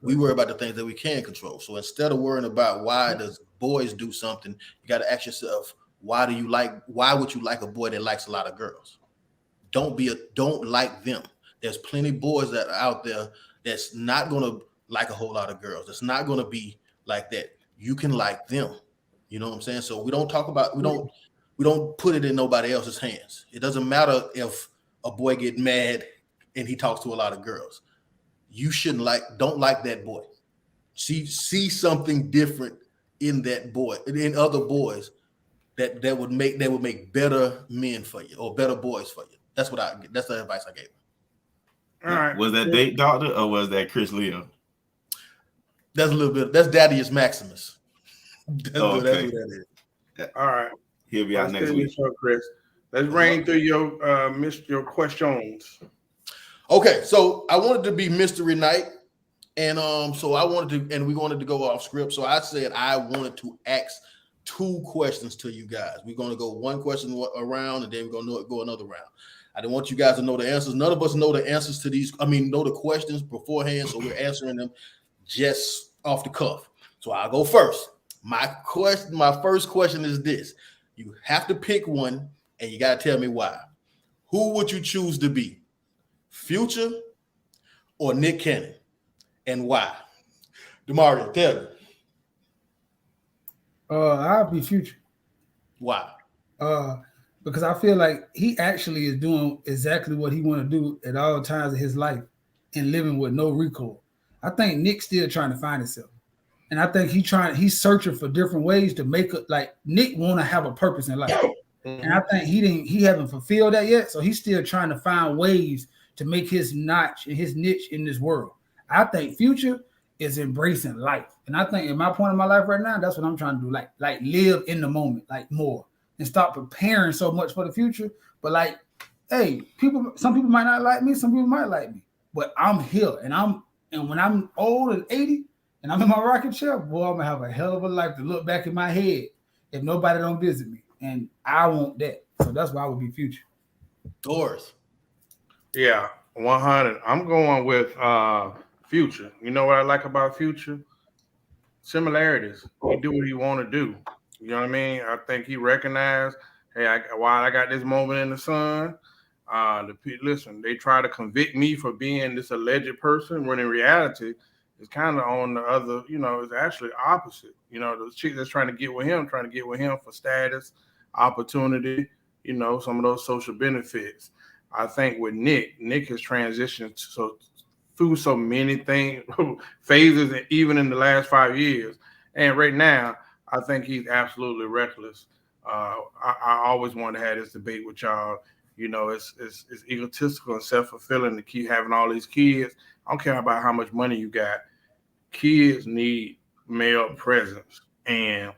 We worry about the things that we can control. So instead of worrying about why does boys do something, you got to ask yourself, why would you like a boy that likes a lot of girls? Don't like them. There's plenty of boys that are out there that's not going to like a whole lot of girls. That's not going to be like that. You can like them. You know what I'm saying? So we don't put it in nobody else's hands. It doesn't matter if a boy get mad and he talks to a lot of girls. You don't like that boy. See something different in that boy, in other boys that would make better men for you or better boys for you. That's the advice I gave him. All right. Was that date doctor or was that Chris Leo? That's a little bit. That's Daddius Maximus. That's what that is. All right. He'll be out next week. Show, Chris. Let's rain through your questions. Okay, so I wanted to be mystery night, and so we wanted to go off script. So I said I wanted to ask 2 questions to you guys. We're going to go one question around, and then we're going to go another round. I didn't want you guys to know the answers. None of us know the answers to these. Know the questions beforehand, so we're answering them just off the cuff. So I'll go first. My first question is this: you have to pick one, and you got to tell me why. Who would you choose to be, Future or Nick Cannon, and why? DeMario, tell me. I'll be Future. Why? Because I feel like he actually is doing exactly what he want to do at all times of his life and living with no recoil. I think Nick's still trying to find himself. And I think he's searching for different ways to make it. Like Nick want to have a purpose in life. And I think he haven't fulfilled that yet. So he's still trying to find ways to make his notch and his niche in this world. I think Future is embracing life. And I think in my point of my life right now, that's what I'm trying to do. Like live in the moment, like more. And stop preparing so much for the future. But like, hey, some people might not like me, some people might like me. But I'm here. And when I'm old and 80 and I'm in my rocking chair, boy, I'm gonna have a hell of a life to look back in my head if nobody don't visit me. And I want that. So that's why I would be Future. Doris. Yeah, 100. I'm going with Future. You know what I like about Future? Similarities. He do what he want to do. You know what I mean? I think he recognized, hey, while I got this moment in the sun, listen, they try to convict me for being this alleged person, when in reality, it's kind of on the other, it's actually opposite. The chick that's trying to get with him for status, opportunity, some of those social benefits. I think with Nick has transitioned through so many things, phases, even in the last 5 years. And right now, I think he's absolutely reckless. I always wanted to have this debate with y'all. It's egotistical and self-fulfilling to keep having all these kids. I don't care about how much money you got. Kids need male presence, and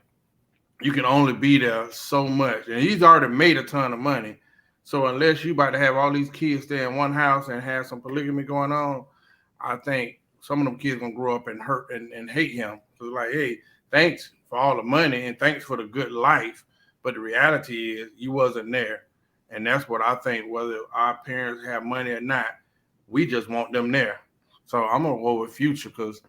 you can only be there so much. And he's already made a ton of money. So unless you about to have all these kids stay in one house and have some polygamy going on, I think some of them kids gonna grow up and hurt and hate him. So like, hey, thanks for all the money and thanks for the good life, but the reality is you wasn't there. And that's what I think, whether our parents have money or not, we just want them there. So I'm gonna go with Future because,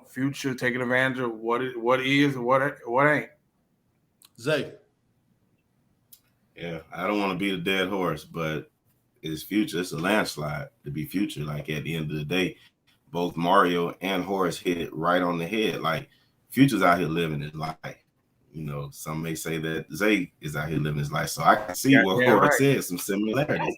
Future taking advantage of what is and what ain't. Zay. Yeah, I don't want to be the dead horse, but it's Future. It's a landslide to be Future. Like at the end of the day, both Mario and Horace hit it right on the head. Like Future's out here living his life. Some may say that Zay is out here living his life. So I can see what Horace said, some similarities.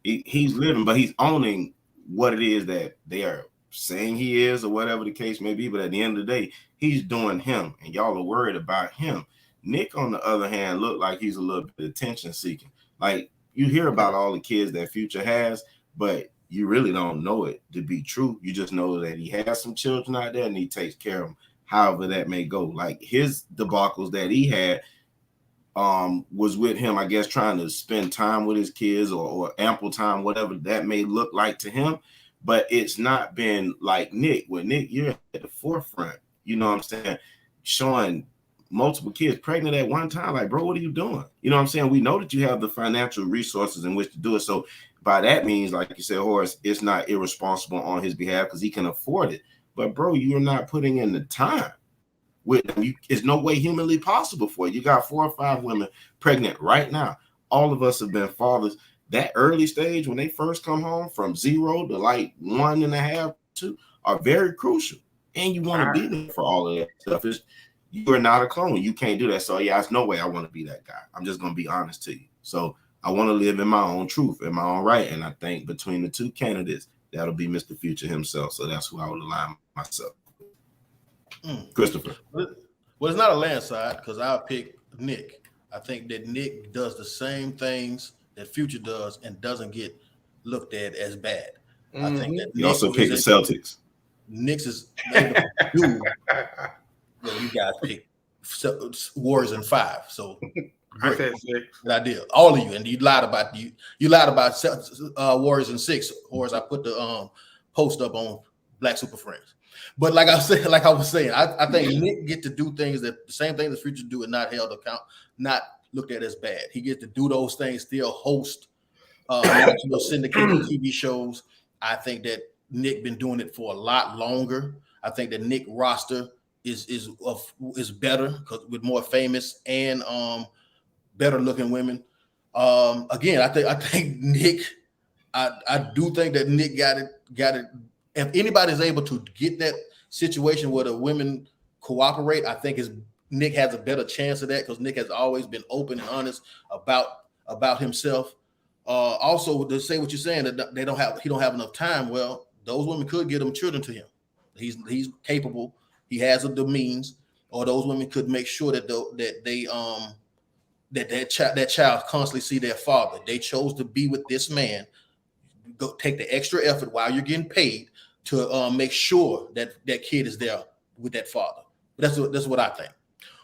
He's living, but he's owning what it is that they are saying he is, or whatever the case may be. But at the end of the day, he's doing him, and y'all are worried about him. Nick, on the other hand, looked like he's a little bit attention seeking. Like you hear about all the kids that Future has, but you really don't know it to be true. You just know that he has some children out there and he takes care of them, however that may go. Like his debacles that he had was with him, I guess, trying to spend time with his kids or ample time, whatever that may look like to him. But it's not been like Nick. With Nick, you're at the forefront, you know what I'm saying? Showing multiple kids pregnant at one time. Like, bro, what are you doing? You know what I'm saying? We know that you have the financial resources in which to do it. So by that means, like you said, Horace, it's not irresponsible on his behalf because he can afford it. But bro, you're not putting in the time with them. It's no way humanly possible for you. You got 4 or 5 women pregnant right now. All of us have been fathers. That early stage when they first come home from 0 to like 1.5, 2 are very crucial. And you want to be there for all of that stuff. You are not a clone. You can't do that. So yeah, there's no way I want to be that guy. I'm just going to be honest to you. So I want to live in my own truth, in my own right. And I think between the 2 candidates, that'll be Mr. Future himself. So that's who I would align myself. Christopher. Well, it's not a landslide because I'll pick Nick. I think that Nick does the same things that Future does and doesn't get looked at as bad. I think that you also pick the Celtics. Nick's is able to do what you guys pick. Warriors in 5. So I said 6. Good idea. All of you, and you lied about Warriors in 6. Or as I put the post up on Black Super Friends. But like I was saying, I think Nick get to do things that the same thing that Future do and not held account, not looked at as bad. He gets to do those things, still host syndicated TV shows. I think that Nick been doing it for a lot longer. I think that Nick roster is better because with more famous and better looking women. Again, I think Nick. I do think that Nick got it if anybody's able to get that situation where the women cooperate, I think Nick has a better chance of that because Nick has always been open and honest about himself. Also, to say what you're saying that he don't have enough time. Well, those women could get him children to him. He's capable. He has the means, or those women could make sure that that child constantly see their father. They chose to be with this man. Go take the extra effort while you're getting paid to make sure that that kid is there with that father. That's what I think.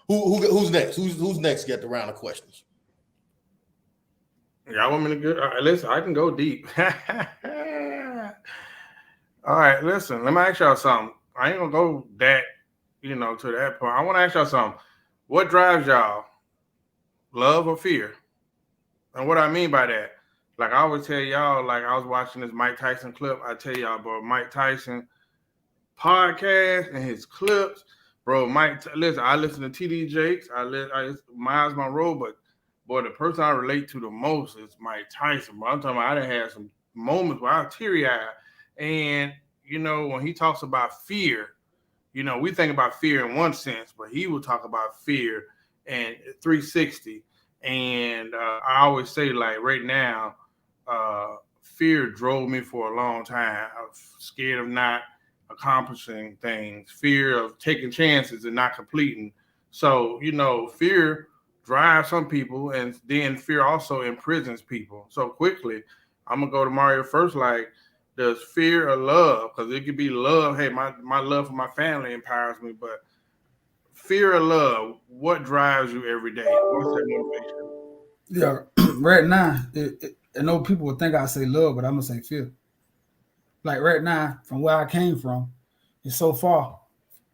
Who's next? Who's next? Get the round of questions. Y'all want me to go? Listen, I can go deep. All right, listen. Let me ask y'all something. I ain't gonna go that, to that point. I want to ask y'all something. What drives y'all? Love or fear? And what I mean by that, like I always tell y'all, like I was watching this Mike Tyson clip. I tell y'all, bro, Mike Tyson podcast and his clips, bro. Listen, I listen to TD Jakes. Miles Monroe, but boy, the person I relate to the most is Mike Tyson. Bro, I'm talking about I done had some moments where I was teary-eyed. And, when he talks about fear, we think about fear in one sense, but he will talk about fear and 360. And I always say, like, right now, fear drove me for a long time. I was scared of not accomplishing things, fear of taking chances and not completing. So, fear drives some people, and then fear also imprisons people. So quickly, I'm gonna go to Mario first. Like, does fear or love? Because it could be love. Hey, my love for my family empowers me, but fear or love, what drives you every day? What's that motivation? Yeah, right now, I know people would think I say love, but I'm gonna say fear. Like right now, from where I came from, it's so far.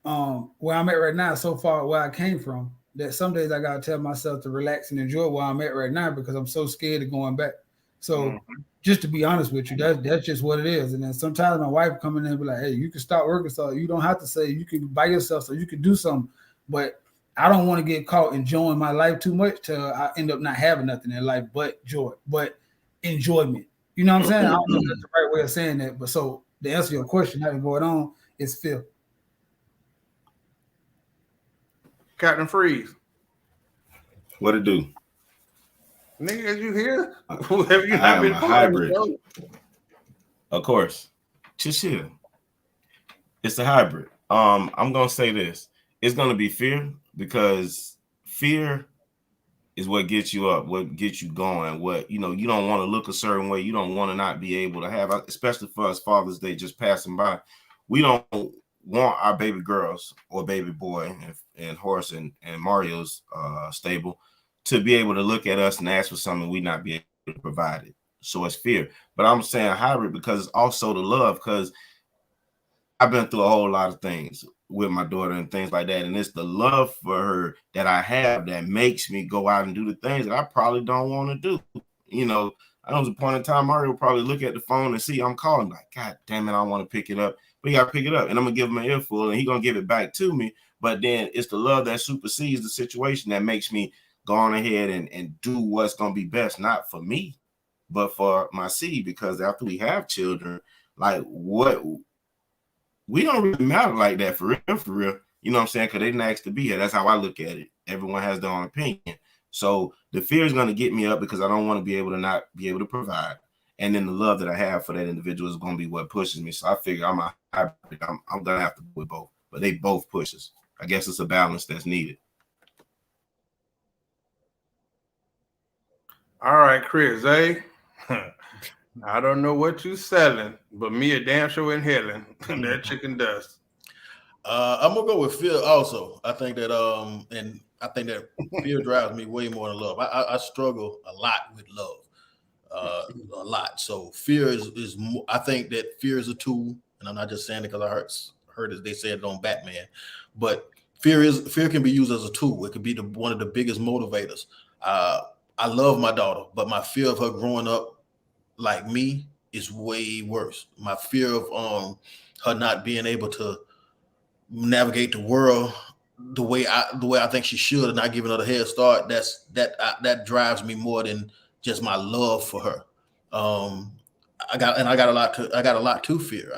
Where I'm at right now, so far where I came from, that some days I gotta tell myself to relax and enjoy where I'm at right now because I'm so scared of going back. So just to be honest with you, that's just what it is. And then sometimes my wife come in and be like, "Hey, you can start working, so you don't have to say you can by yourself, so you can do something." But I don't want to get caught enjoying my life too much till I end up not having nothing in life but joy, but enjoyment. You know what I'm saying? I don't know if that's the right way of saying that, but so to answer your question, how to going on is fear. Captain Freeze. What it do? Nigga, you here? Have you I not been am a hybrid. Bro? Of course. Just here. It's a hybrid. I'm gonna say this. It's gonna be fear because fear is what gets you up, what gets you going, what you don't want to look a certain way, you don't want to not be able to have, especially for us Father's Day just passing by. We don't want our baby girls or baby boy and Horace and Mario's stable to be able to look at us and ask for something we not be able to provide it. So it's fear. But I'm saying hybrid because it's also the love, because I've been through a whole lot of things with my daughter and things like that. And it's the love for her that I have that makes me go out and do the things that I probably don't want to do. I know there's a point in time Mario will probably look at the phone and see I'm calling, like, God damn it, I want to pick it up. But you got to pick it up. And I'm going to give him an earful and he's going to give it back to me. But then it's the love that supersedes the situation that makes me go on ahead and do what's going to be best, not for me, but for my seed. Because after we have children, like we don't really matter like that for real. You know what I'm saying? Because they next to be here. That's how I look at it. Everyone has their own opinion. So the fear is going to get me up because I don't want to be able to not be able to provide. And then the love that I have for that individual is going to be what pushes me. So I figure I'm a hybrid. I'm going to have to do it both. But they both push us. I guess it's a balance that's needed. All right, Chris, I don't know what you selling, but me a damn sure inhaling that chicken dust. I'm gonna go with fear also. I think that fear drives me way more than love. I struggle a lot with love, a lot. So fear is more, I think that fear is a tool, and I'm not just saying it because I heard as they said it on Batman, but fear can be used as a tool. It could be one of the biggest motivators. I love my daughter, but my fear of her growing up like me is way worse. My fear of her not being able to navigate the world the way I think she should and not giving her a head start, that drives me more than just my love for her. I got a lot to fear.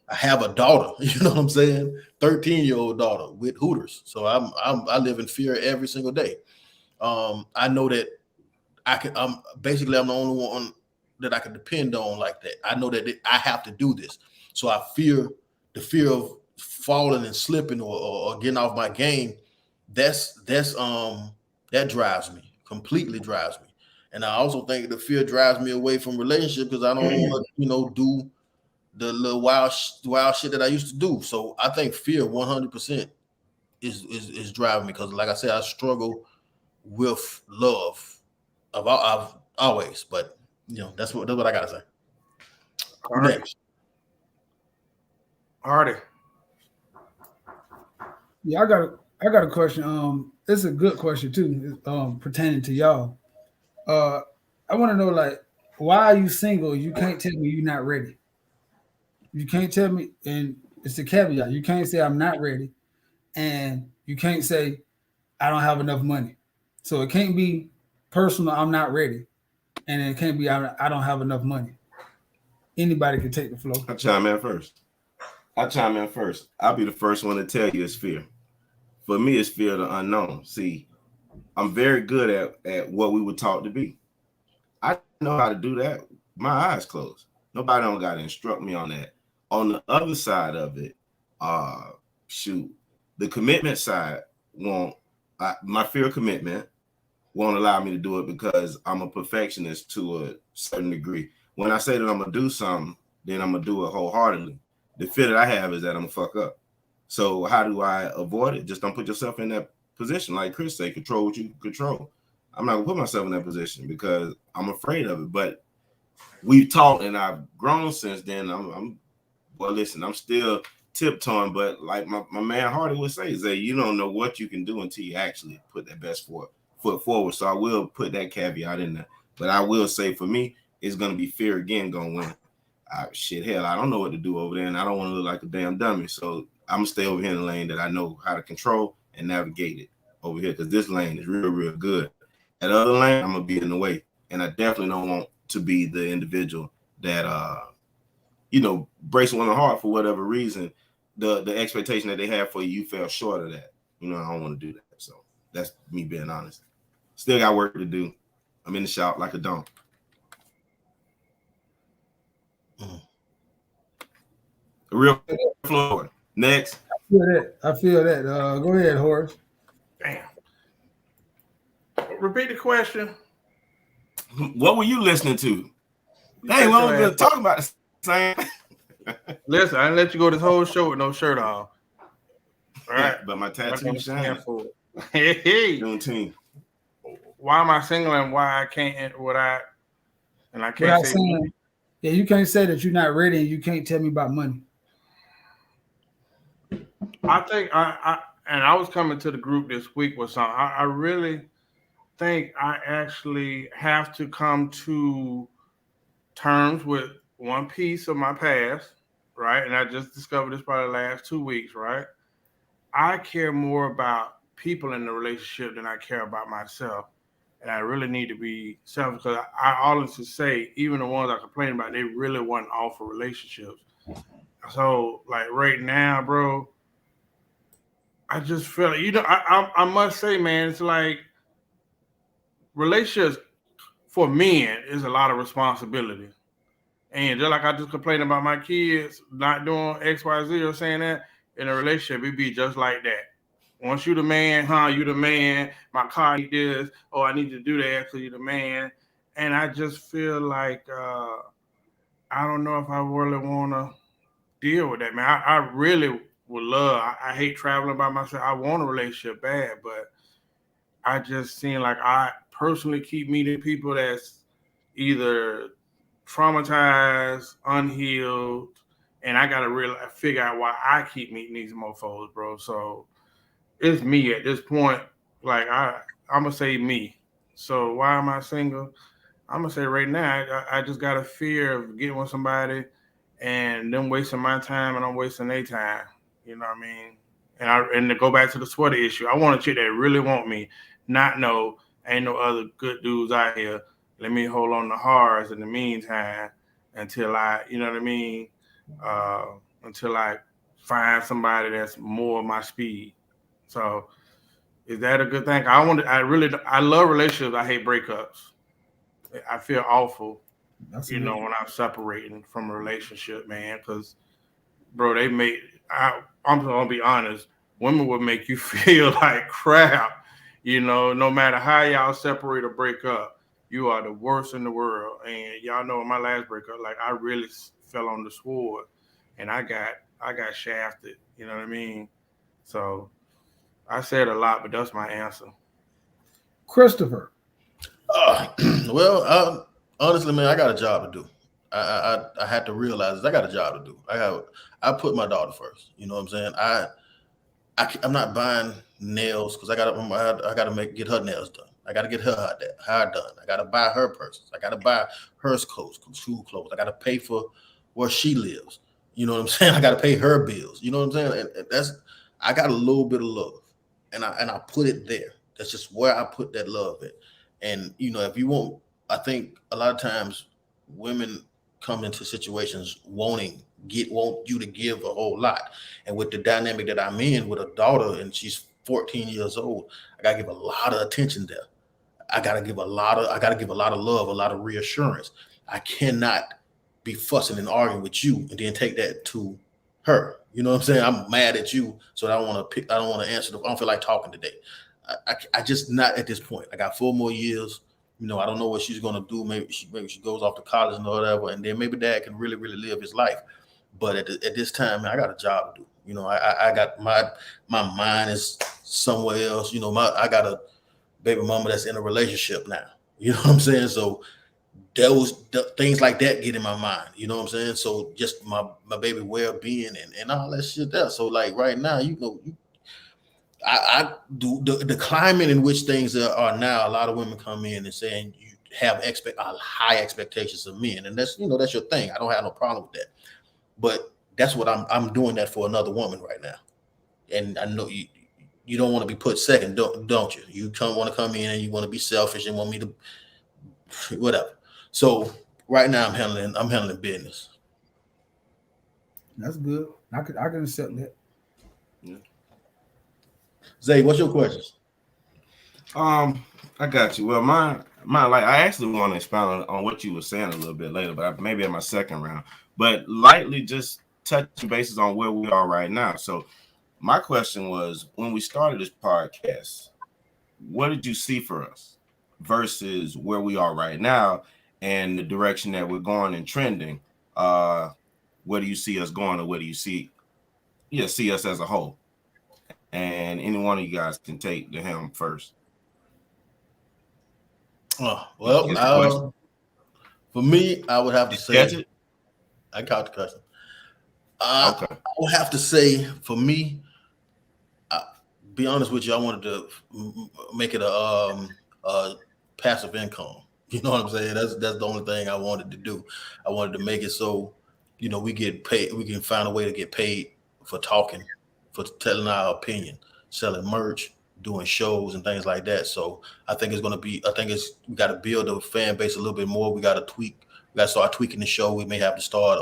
I have a daughter, you know what I'm saying? 13-year-old daughter with Hooters. So I live in fear every single day. I know that I'm the only one that I can depend on like that. I know that I have to do this. So I fear the fear of falling and slipping or getting off my game. That drives me, completely drives me. And I also think the fear drives me away from relationship because I don't want to, do the little wild shit that I used to do. So I think fear 100% is driving me because, like I said, I struggle with love. I've always, but that's what I gotta say. Next, Hardy. Yeah, I got a question. It's a good question too. Pertaining to y'all. I want to know, like, why are you single? You can't tell me you're not ready. You can't tell me, and it's a caveat. You can't say I'm not ready, and you can't say I don't have enough money. So it can't be personal. I'm not ready, and it can't be I don't have enough money. Anybody can take the floor. I'll chime in first. I'll be the first one to tell you it's fear. For me, it's fear of the unknown. See, I'm very good at what we were taught to be. I know how to do that. My eyes closed. Nobody don't got to instruct me on that. On the other side of it, the commitment side my fear of commitment won't allow me to do it because I'm a perfectionist to a certain degree. When I say that I'm gonna do something, then I'm gonna do it wholeheartedly. The fear that I have is that I'm gonna fuck up. So how do I avoid it? Just don't put yourself in that position. Like Chris say, control what you can control. I'm not gonna put myself in that position because I'm afraid of it. But we've taught and I've grown since then. I'm still tiptoeing, but like my man Hardy would say, you don't know what you can do until you actually put that best foot forward. So I will put that caveat in there. But I will say for me, it's gonna be fear again gonna win. I don't know what to do over there, and I don't want to look like a damn dummy. So I'm gonna stay over here in the lane that I know how to control and navigate it over here because this lane is real, real good. That other lane, I'm gonna be in the way, and I definitely don't want to be the individual that breaks someone's heart for whatever reason. The expectation that they have for you fell short of that. I don't want to do that. So that's me being honest. Still got work to do. I'm in the shop like a donk. Real floor. Next. I feel that. Go ahead, Horace. Damn. Repeat the question. What were you listening to? Hey, well, we're talking about the same. Listen, I didn't let you go this whole show with no shirt on. All right. But my tattoo shining. Hey. Juneteenth. Why am I single and why I can't I can't say yeah, you can't say that you're not ready and you can't tell me about money. I think I was coming to the group this week with something. I really think I actually have to come to terms with one piece of my past, right? And I just discovered this probably the last 2 weeks, right? I care more about people in the relationship than I care about myself. And I really need to be selfish because I honestly say, even the ones I complain about, they really wasn't all for relationships. So, like right now, bro, I just feel like, I must say, man, it's like relationships for men is a lot of responsibility. And just like I just complained about my kids not doing X, Y, Z or saying that, in a relationship, it be just like that. Once you the man, you the man. My car need this. Oh, I need to do that because you the man. And I just feel like I don't know if I really want to deal with that, man. I really would love. I hate traveling by myself. I want a relationship bad, but I just seem like I personally keep meeting people that's either traumatized, unhealed, and I gotta really figure out why I keep meeting these mofos, bro. So it's me at this point. Like I'm gonna say me. So why am I single? I'm gonna say right now, I just got a fear of getting with somebody and them wasting my time and I'm wasting their time. You know what I mean? And to go back to the sweater issue, I want a chick that really want me, not know ain't no other good dudes out here. Let me hold on to hers in the meantime. until I, you know what I mean, until I find somebody that's more my speed. So is that a good thing? I love relationships. I hate breakups. I feel awful, when I'm separating from a relationship, man, because bro, I'm gonna be honest, women would make you feel like crap, no matter how y'all separate or break up, you are the worst in the world. And y'all know in my last breakup, like I really fell on the sword and I got shafted, you know what I mean? So I said a lot, but that's my answer. Christopher. Well, honestly, man, I got a job to do. I had to realize this. I got a job to do. I put my daughter first. You know what I'm saying? I'm not buying nails because I gotta get her nails done. I gotta get her hair done. I gotta buy her purses. I gotta buy her school clothes. I gotta pay for where she lives. You know what I'm saying? I gotta pay her bills. You know what I'm saying? And I got a little bit of love, and I put it there. That's just where I put that love in. And if you want, I think a lot of times women come into situations want you to give a whole lot. And with the dynamic that I'm in with a daughter and she's 14 years old, I gotta give a lot of attention there. I gotta give a lot of love, a lot of reassurance. I cannot be fussing and arguing with you and then take that to her. You know what I'm saying? I'm mad at you, so I don't want to answer I don't feel like talking today. I just not at this point. I got 4 more years. I don't know what she's gonna do. Maybe she goes off to college and whatever, and then maybe dad can really, really live his life. But at this time, man, I got a job to do. I got my mind is somewhere else. I got a baby mama that's in a relationship now. You know what I'm saying? So things like that get in my mind. You know what I'm saying? So just my baby well-being and all that shit there. So like right now, I do the climate in which things are now. A lot of women come in and saying you have high expectations of men, and that's that's your thing. I don't have no problem with that, but that's what I'm doing that for another woman right now. And I know you don't want to be put second, don't you? You want to come in and you want to be selfish and want me to whatever. So right now I'm handling business. That's good. I can accept that. Yeah. Zay, what's your questions? I got you. Well, mine, like I actually want to expound on what you were saying a little bit later, but maybe in my second round. But lightly, just touching bases on where we are right now. So, my question was, when we started this podcast, what did you see for us versus where we are right now and the direction that we're going and trending? Where do you see us going, or where do you see us as a whole? And any one of you guys can take the helm first. Well, for me, I would have to say, I caught the question. Okay. I would have to say, for me, be honest with you, I wanted to make it a passive income. You know what I'm saying? That's the only thing I wanted to do. I wanted to make it so, we get paid. We can find a way to get paid for talking, for telling our opinion, selling merch, doing shows and things like that. So I think we got to build the fan base a little bit more. We got to start tweaking the show. We may have to start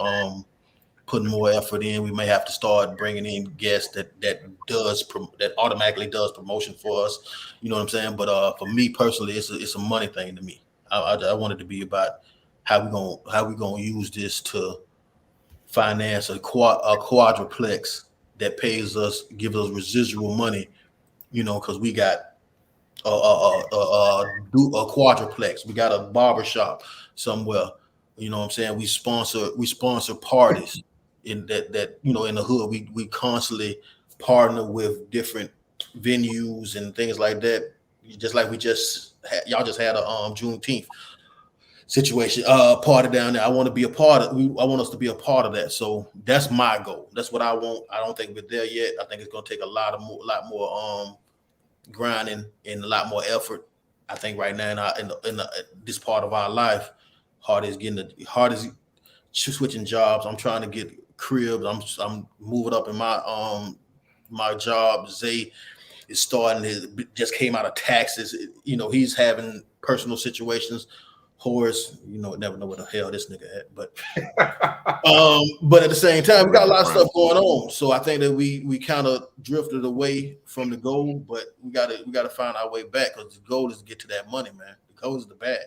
putting more effort in. We may have to start bringing in guests that automatically does promotion for us. You know what I'm saying? But for me personally, it's a money thing to me. I want it to be about how we gonna use this to finance a quadruplex that pays us, gives us residual money. Because we got a quadruplex. We got a barbershop somewhere. You know what I'm saying? We sponsor parties in that in the hood. We constantly partner with different venues and things like that. Just like y'all just had a Juneteenth situation party down there. I want to be a part of. I want us to be a part of that. So that's my goal. That's what I want. I don't think we're there yet. I think it's going to take a lot more grinding and a lot more effort. I think right now in this part of our life, hard is switching jobs. I'm trying to get cribs. I'm moving up in my job. Zay is just came out of taxes. He's having personal situations, Horace, never know where the hell this nigga at. But at the same time, we got a lot of stuff going on. So I think that we kind of drifted away from the goal, but we gotta find our way back because the goal is to get to that money, man. The goal is the bag,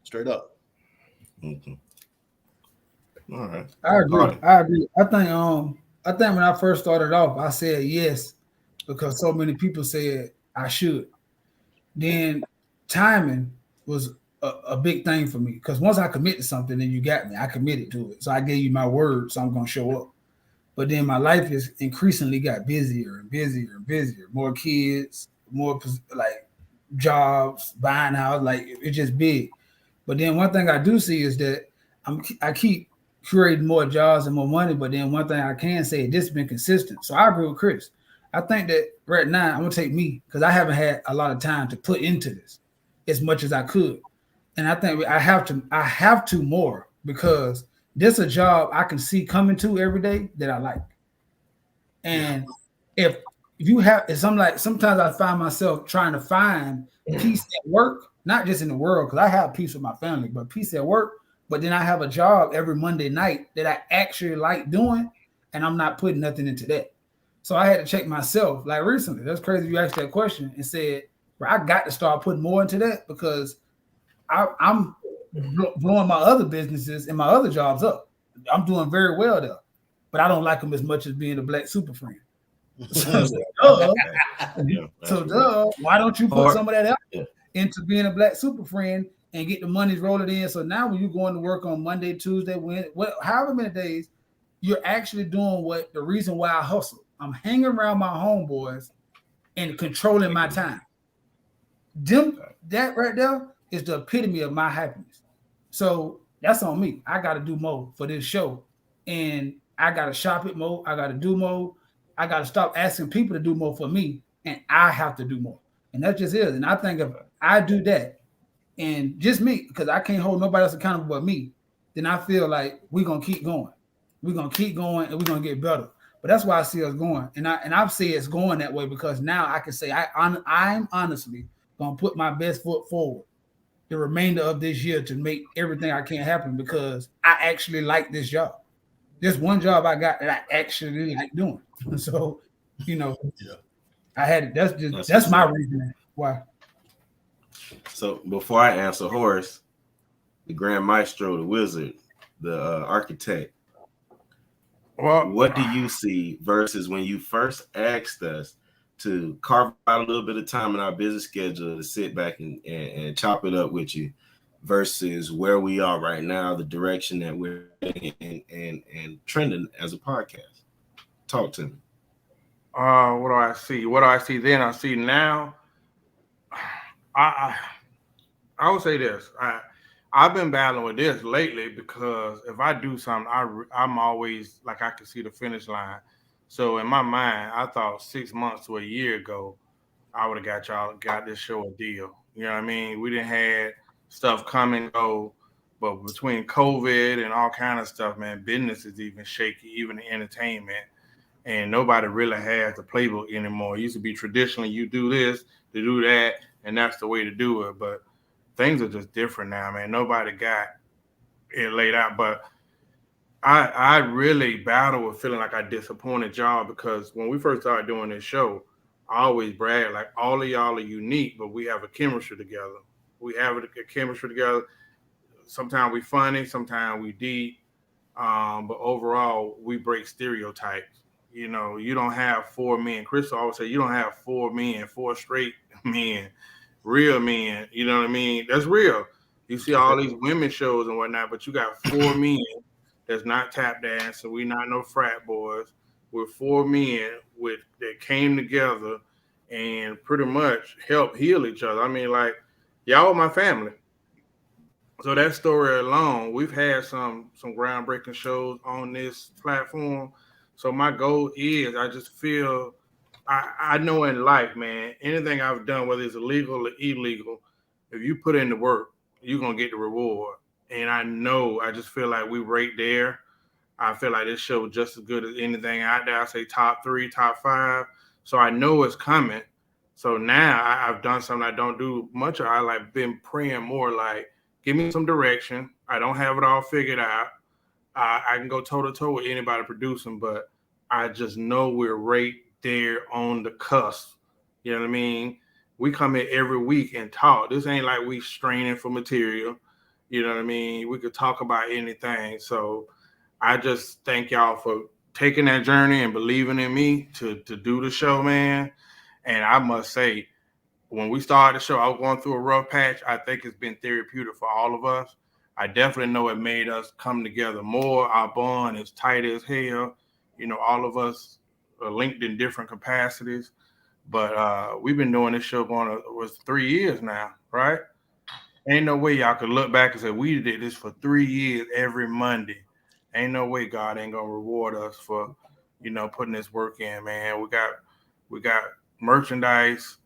straight up. Mm-hmm. All right. I agree. I think when I first started off, I said yes because so many people said I should. Then timing was a big thing for me because once I commit to something, then you got me. I committed to it, so I gave you my word, so I'm gonna show up. But then my life is increasingly got busier and busier and busier. More kids, more like jobs, buying house, like it's just big. But then one thing I do see is that I keep creating more jobs and more money. But then one thing I can say, this has been consistent. So I agree with Chris. I think that right now I'm gonna take me because I haven't had a lot of time to put into this as much as I could. And I think I have to more because this is a job I can see coming to every day that I like. And if you have, sometimes I find myself trying to find peace at work, not just in the world, because I have peace with my family, but peace at work. But then I have a job every Monday night that I actually like doing, and I'm not putting nothing into that. So I had to check myself. Like recently, that's crazy. You asked that question and said, well, I got to start putting more into that because I'm blowing my other businesses and my other jobs up. I'm doing very well there, but I don't like them as much as being a black super friend. So, why don't you put some of that effort into being a black super friend and get the monies rolling in? So now when you're going to work on Monday, Tuesday, Wednesday, however many days, you're actually doing the reason why I hustle. I'm hanging around my homeboys and controlling my time. That right there is the epitome of my happiness. So that's on me. I got to do more for this show. And I got to shop it more. I got to do more. I got to stop asking people to do more for me. And I have to do more. And that just is. And I think if I do that and just me, because I can't hold nobody else accountable but me, then I feel like we're going to keep going. We're going to keep going and we're going to get better. But that's why I see us going. And I've seen it's going that way because now I can say I'm honestly going to put my best foot forward the remainder of this year to make everything I can happen because I actually like this job. There's one job I got that I actually like doing. So, I had it. That's my reason why. So before I answer, Horace, the Grand Maestro, the wizard, the architect, what do you see versus when you first asked us to carve out a little bit of time in our busy schedule to sit back and chop it up with you versus where we are right now, the direction that we're in and trending as a podcast? Talk to me. What do I see? What do I see then? I see now. I would say this. I've been battling with this lately because if I do something, I'm always like I can see the finish line. So in my mind, I thought 6 months to a year ago, I would have got this show a deal. You know what I mean? We didn't have stuff come and go, but between COVID and all kind of stuff, man, business is even shaky, even the entertainment. And nobody really has the playbook anymore. It used to be traditionally you do this, to do that, and that's the way to do it. But things are just different now, man. Nobody got it laid out. But I really battle with feeling like I disappointed y'all because when we first started doing this show, I always brag like all of y'all are unique, but we have a chemistry together. We have a chemistry together. Sometimes we funny, sometimes we deep, but overall we break stereotypes. You don't have four men. Chris always say you don't have four men, four straight men, real men. You know what I mean? That's real. You see all these women shows and whatnot, but you got four men that's not tap dancing. We not no frat boys. We're four men that came together and pretty much helped heal each other. I mean, like y'all are my family. So that story alone, we've had some groundbreaking shows on this platform. So my goal is, I just feel, I know in life, man, anything I've done, whether it's illegal or illegal, if you put in the work, you're going to get the reward. And I just feel like we're right there. I feel like this show is just as good as anything out there. I say top 3, top 5. So I know it's coming. So now I've done something I don't do much of. I like been praying more like, give me some direction. I don't have it all figured out. I can go toe to toe with anybody producing, but I just know we're right there on the cusp. You know what I mean? We come in every week and talk. This ain't like we straining for material. You know what I mean? We could talk about anything. So I just thank y'all for taking that journey and believing in me to do the show, man. And I must say, when we started the show, I was going through a rough patch. I think it's been therapeutic for all of us. I definitely know it made us come together more. Our bond is tight as hell. You know, all of us are linked in different capacities. But we've been doing this show was 3 years now, right? Ain't no way y'all could look back and say we did this for 3 years every Monday. Ain't no way God ain't gonna reward us for, putting this work in, man. We got merchandise,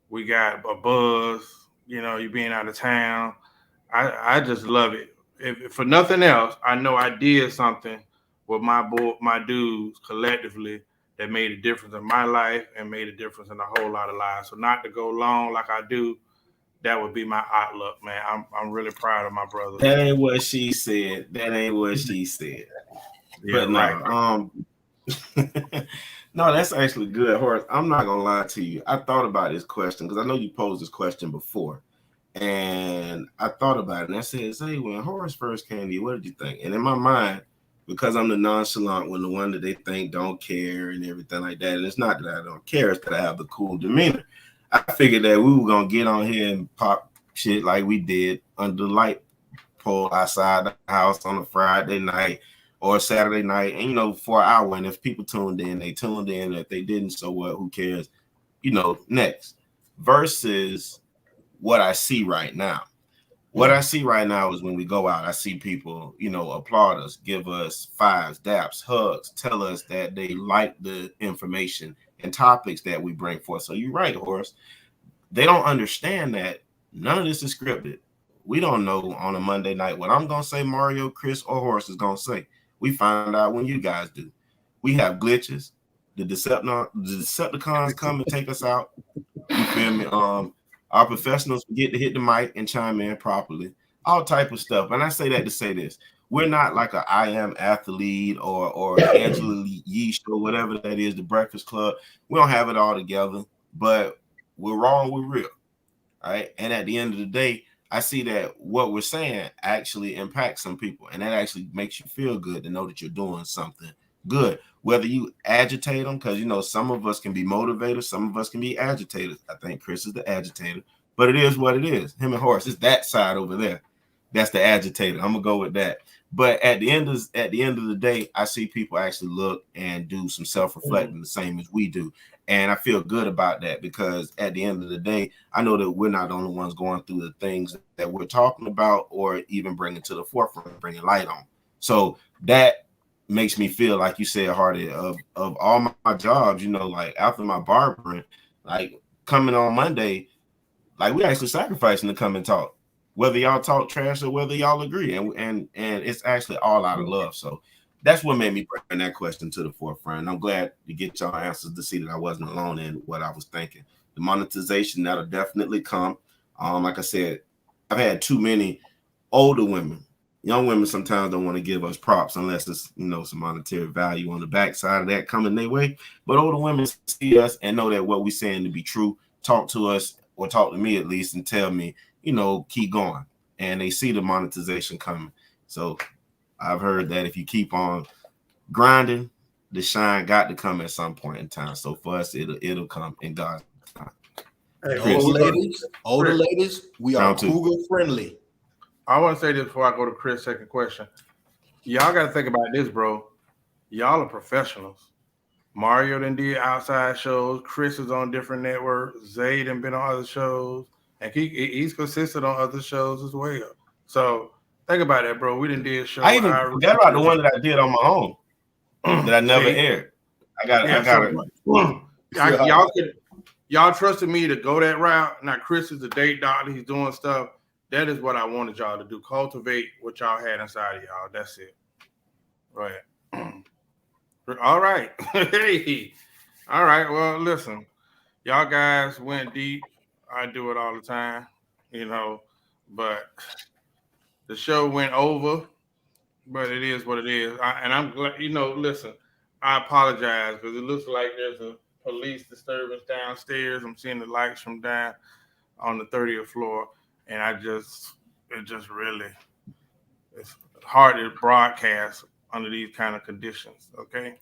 we got a buzz, you being out of town. I just love it. If for nothing else, I know I did something with my dudes collectively that made a difference in my life and made a difference in a whole lot of lives. So not to go long like I do, that would be my outlook, man. I'm really proud of my brother. That ain't what she said. Yeah, but no, right. no, that's actually good, Horace. I'm not gonna lie to you. I thought about this question because I know you posed this question before, and I thought about it and I said, "Hey, when Horace first came to you, what did you think?" And in my mind, because I'm the nonchalant one, the one that they think don't care and everything like that, and it's not that I don't care; it's that I have the cool demeanor. I figured that we were gonna get on here and pop shit like we did under the light pole outside the house on a Friday night or a Saturday night, and for an hour. And if people tuned in, they tuned in. If they didn't, so what? Who cares? Next. Versus what I see right now. What I see right now is when we go out, I see people, applaud us, give us fives, daps, hugs, tell us that they like the information and topics that we bring forth. So you're right, Horace. They don't understand that none of this is scripted. We don't know on a Monday night what I'm going to say, Mario, Chris, or Horace is going to say. We find out when you guys do. We have glitches. The Decepticons come and take us out. You feel me? Our professionals forget to hit the mic and chime in properly. All type of stuff. And I say that to say this. We're not like a I Am Athlete or Angela Yeesh or whatever that is, the Breakfast Club. We don't have it all together, but we're raw and we're real. All right. And at the end of the day, I see that what we're saying actually impacts some people. And that actually makes you feel good to know that you're doing something good. Whether you agitate them, because some of us can be motivators, some of us can be agitators. I think Chris is the agitator, but it is what it is. Him and Horace, it's that side over there. That's the agitator. I'm gonna go with that. But at the end of the day, I see people actually look and do some self-reflecting the same as we do. And I feel good about that because at the end of the day, I know that we're not the only ones going through the things that we're talking about or even bringing to the forefront, bringing light on. So that makes me feel, like you said, Hardy, of all my jobs, like after my barbering, like coming on Monday, like we actually sacrificing to come and talk, whether y'all talk trash or whether y'all agree, and it's actually all out of love. So that's what made me bring that question to the forefront. I'm glad to get y'all answers to see that I wasn't alone in what I was thinking. The monetization, that'll definitely come. Like I said, I've had too many older women. Young women sometimes don't want to give us props unless it's, some monetary value on the backside of that coming their way. But older women see us and know that what we're saying to be true, talk to us or talk to me at least and tell me, keep going. And they see the monetization coming. So I've heard that if you keep on grinding, the shine got to come at some point in time. So for us, it'll come in God's time. Hey, older ladies, we are cougar friendly. I want to say this before I go to Chris' second question. Y'all got to think about this, bro. Y'all are professionals. Mario done did outside shows. Chris is on different networks. Zay done been on other shows. And he's consistent on other shows as well. So think about that, bro. We done did shows. I even forgot about the one that I did on my own that I never aired. I got it. Y'all trusted me to go that route. Now Chris is the date doctor. He's doing stuff. That is what I wanted y'all to do. Cultivate what y'all had inside of y'all. That's it. Right. All right. Hey. All right. Well, listen. Y'all guys went deep. I do it all the time, but The show went over, but it is what it is. I'm glad. Listen, I apologize because it looks like there's a police disturbance downstairs. I'm seeing the lights from down on the 30th floor, and it's hard to broadcast under these kind of conditions. Okay.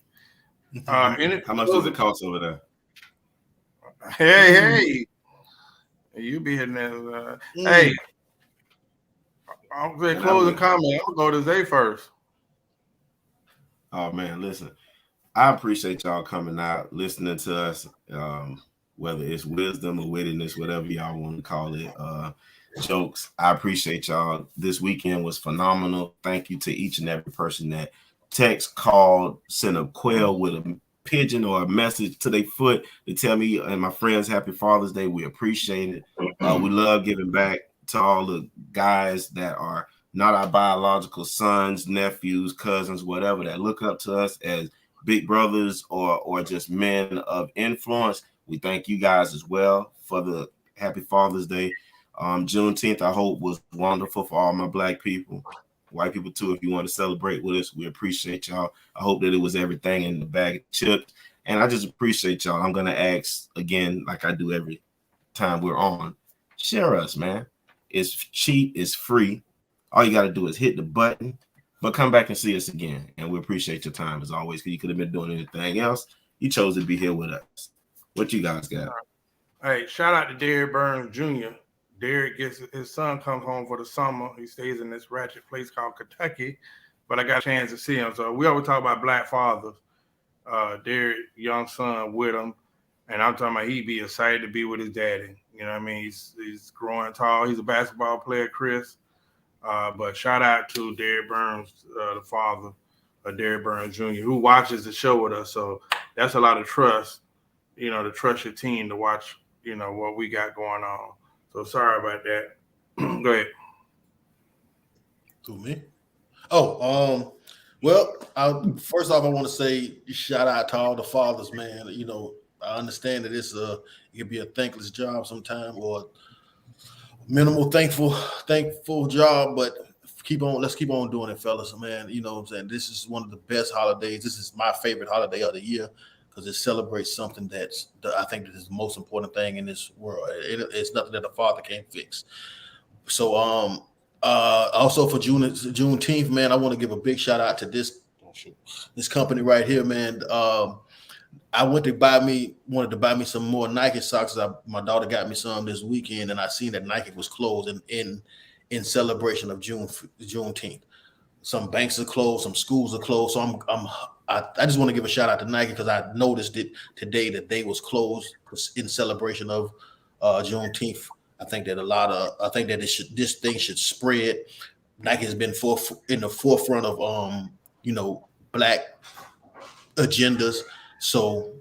How much does it cost over there? Hey, you be hitting that. Hey, I'm going to closing comment. I'm going to go to Zay first. Oh, man, listen. I appreciate y'all coming out, listening to us, whether it's wisdom or wittiness, whatever y'all want to call it, jokes. I appreciate y'all. This weekend was phenomenal. Thank you to each and every person that text, called, sent a quail with a pigeon or a message to their foot to tell me and my friends Happy Father's Day. We appreciate it. We love giving back to all the guys that are not our biological sons, nephews, cousins, whatever, that look up to us as big brothers or just men of influence. We thank you guys as well for the Happy Father's Day. Juneteenth, I hope, was wonderful for all my Black people, white people too. If you want to celebrate with us, we appreciate y'all. I hope that it was everything in the bag of chips, and I just appreciate y'all. I'm gonna ask again, like I do every time we're on, share us, man. It's cheap, it's free. All you got to do is hit the button, but come back and see us again. And we appreciate your time as always, because you could have been doing anything else. You chose to be here with us. What you guys got? Hey, shout out to Derek Burns Jr. Derek his son comes home for the summer. He stays in this ratchet place called Kentucky, but I got a chance to see him. So we always talk about Black fathers. Derek, young son with him. And I'm talking about he'd be excited to be with his daddy. You know what I mean? He's growing tall. He's a basketball player, Chris. But shout out to Derek Burns, the father of Derek Burns Jr., who watches the show with us. So that's a lot of trust, to trust your team to watch, what we got going on. So sorry about that. Go ahead. To me? Oh, well, first off, I want to say shout out to all the fathers, man. I understand that it could be a thankless job sometime or minimal thankful job, but let's keep on doing it, fellas, man. You know what I'm saying? This is one of the best holidays. This is my favorite holiday of the year because it celebrates something I think that is the most important thing in this world. It's nothing that a father can't fix. So also for Juneteenth, man, I want to give a big shout out to this company right here, man. I wanted to buy me some more Nike socks. My daughter got me some this weekend, and I seen that Nike was closed in celebration of Juneteenth. Some banks are closed, some schools are closed. So I just want to give a shout out to Nike because I noticed it today that they was closed in celebration of Juneteenth. I think that this thing should spread. Nike has been in the forefront of Black agendas. So,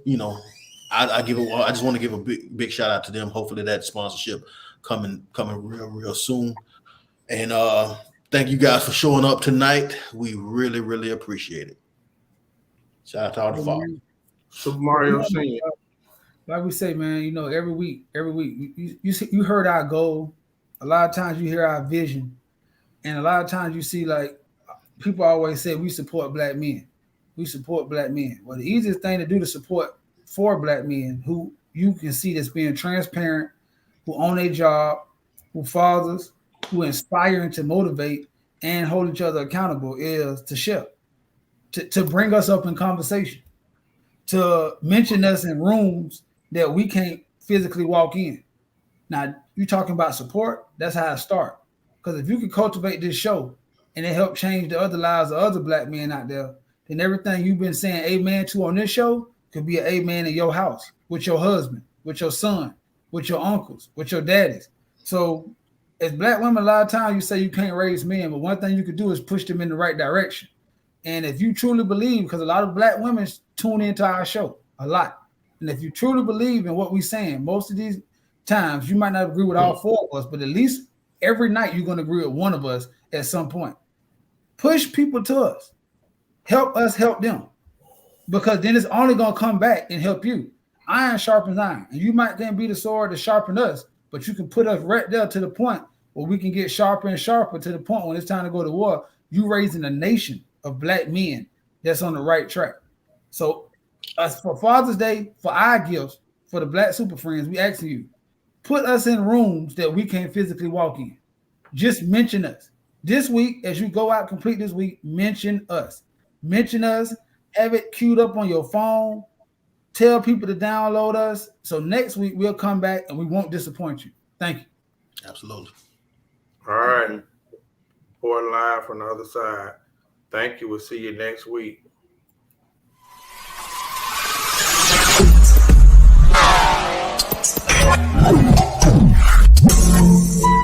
I just want to give a big shout out to them. Hopefully that sponsorship coming real soon. And thank you guys for showing up tonight. We really, really appreciate it. Shout out to all the fathers. Super Mario Senior. Like we say, man, every week, you heard our goal. A lot of times you hear our vision, and a lot of times you see, like, people always say we support Black men. We support Black men. Well, the easiest thing to do to support for Black men who you can see that's being transparent, who own a job, who fathers, who inspire and to motivate and hold each other accountable is to share, to bring us up in conversation, to mention us in rooms that we can't physically walk in. Now, you talking about support, that's how I start. Because if you can cultivate this show and it help change the other lives of other Black men out there, then everything you've been saying amen to on this show could be an amen in your house, with your husband, with your son, with your uncles, with your daddies. So as Black women, a lot of times you say you can't raise men, but one thing you could do is push them in the right direction. And if you truly believe, because a lot of Black women tune into our show a lot, and if you truly believe in what we're saying, most of these times you might not agree with all four of us, but at least every night you're going to agree with one of us at some point. Push people to us. Help us help them, because then it's only going to come back and help you. Iron sharpens iron, and you might then be the sword to sharpen us, but you can put us right there to the point where we can get sharper and sharper to the point when it's time to go to war. You raising a nation of black men that's on the right track. So, for Father's Day, for our gifts, for the Black Super Friends, we asking you, put us in rooms that we can't physically walk in. Just mention us. This week, as you go out, complete this week, mention us. Mention us. Have it queued up on your phone. Tell people to download us. So next week, we'll come back and we won't disappoint you. Thank you. Absolutely. All right. Reporting live from the other side. Thank you. We'll see you next week.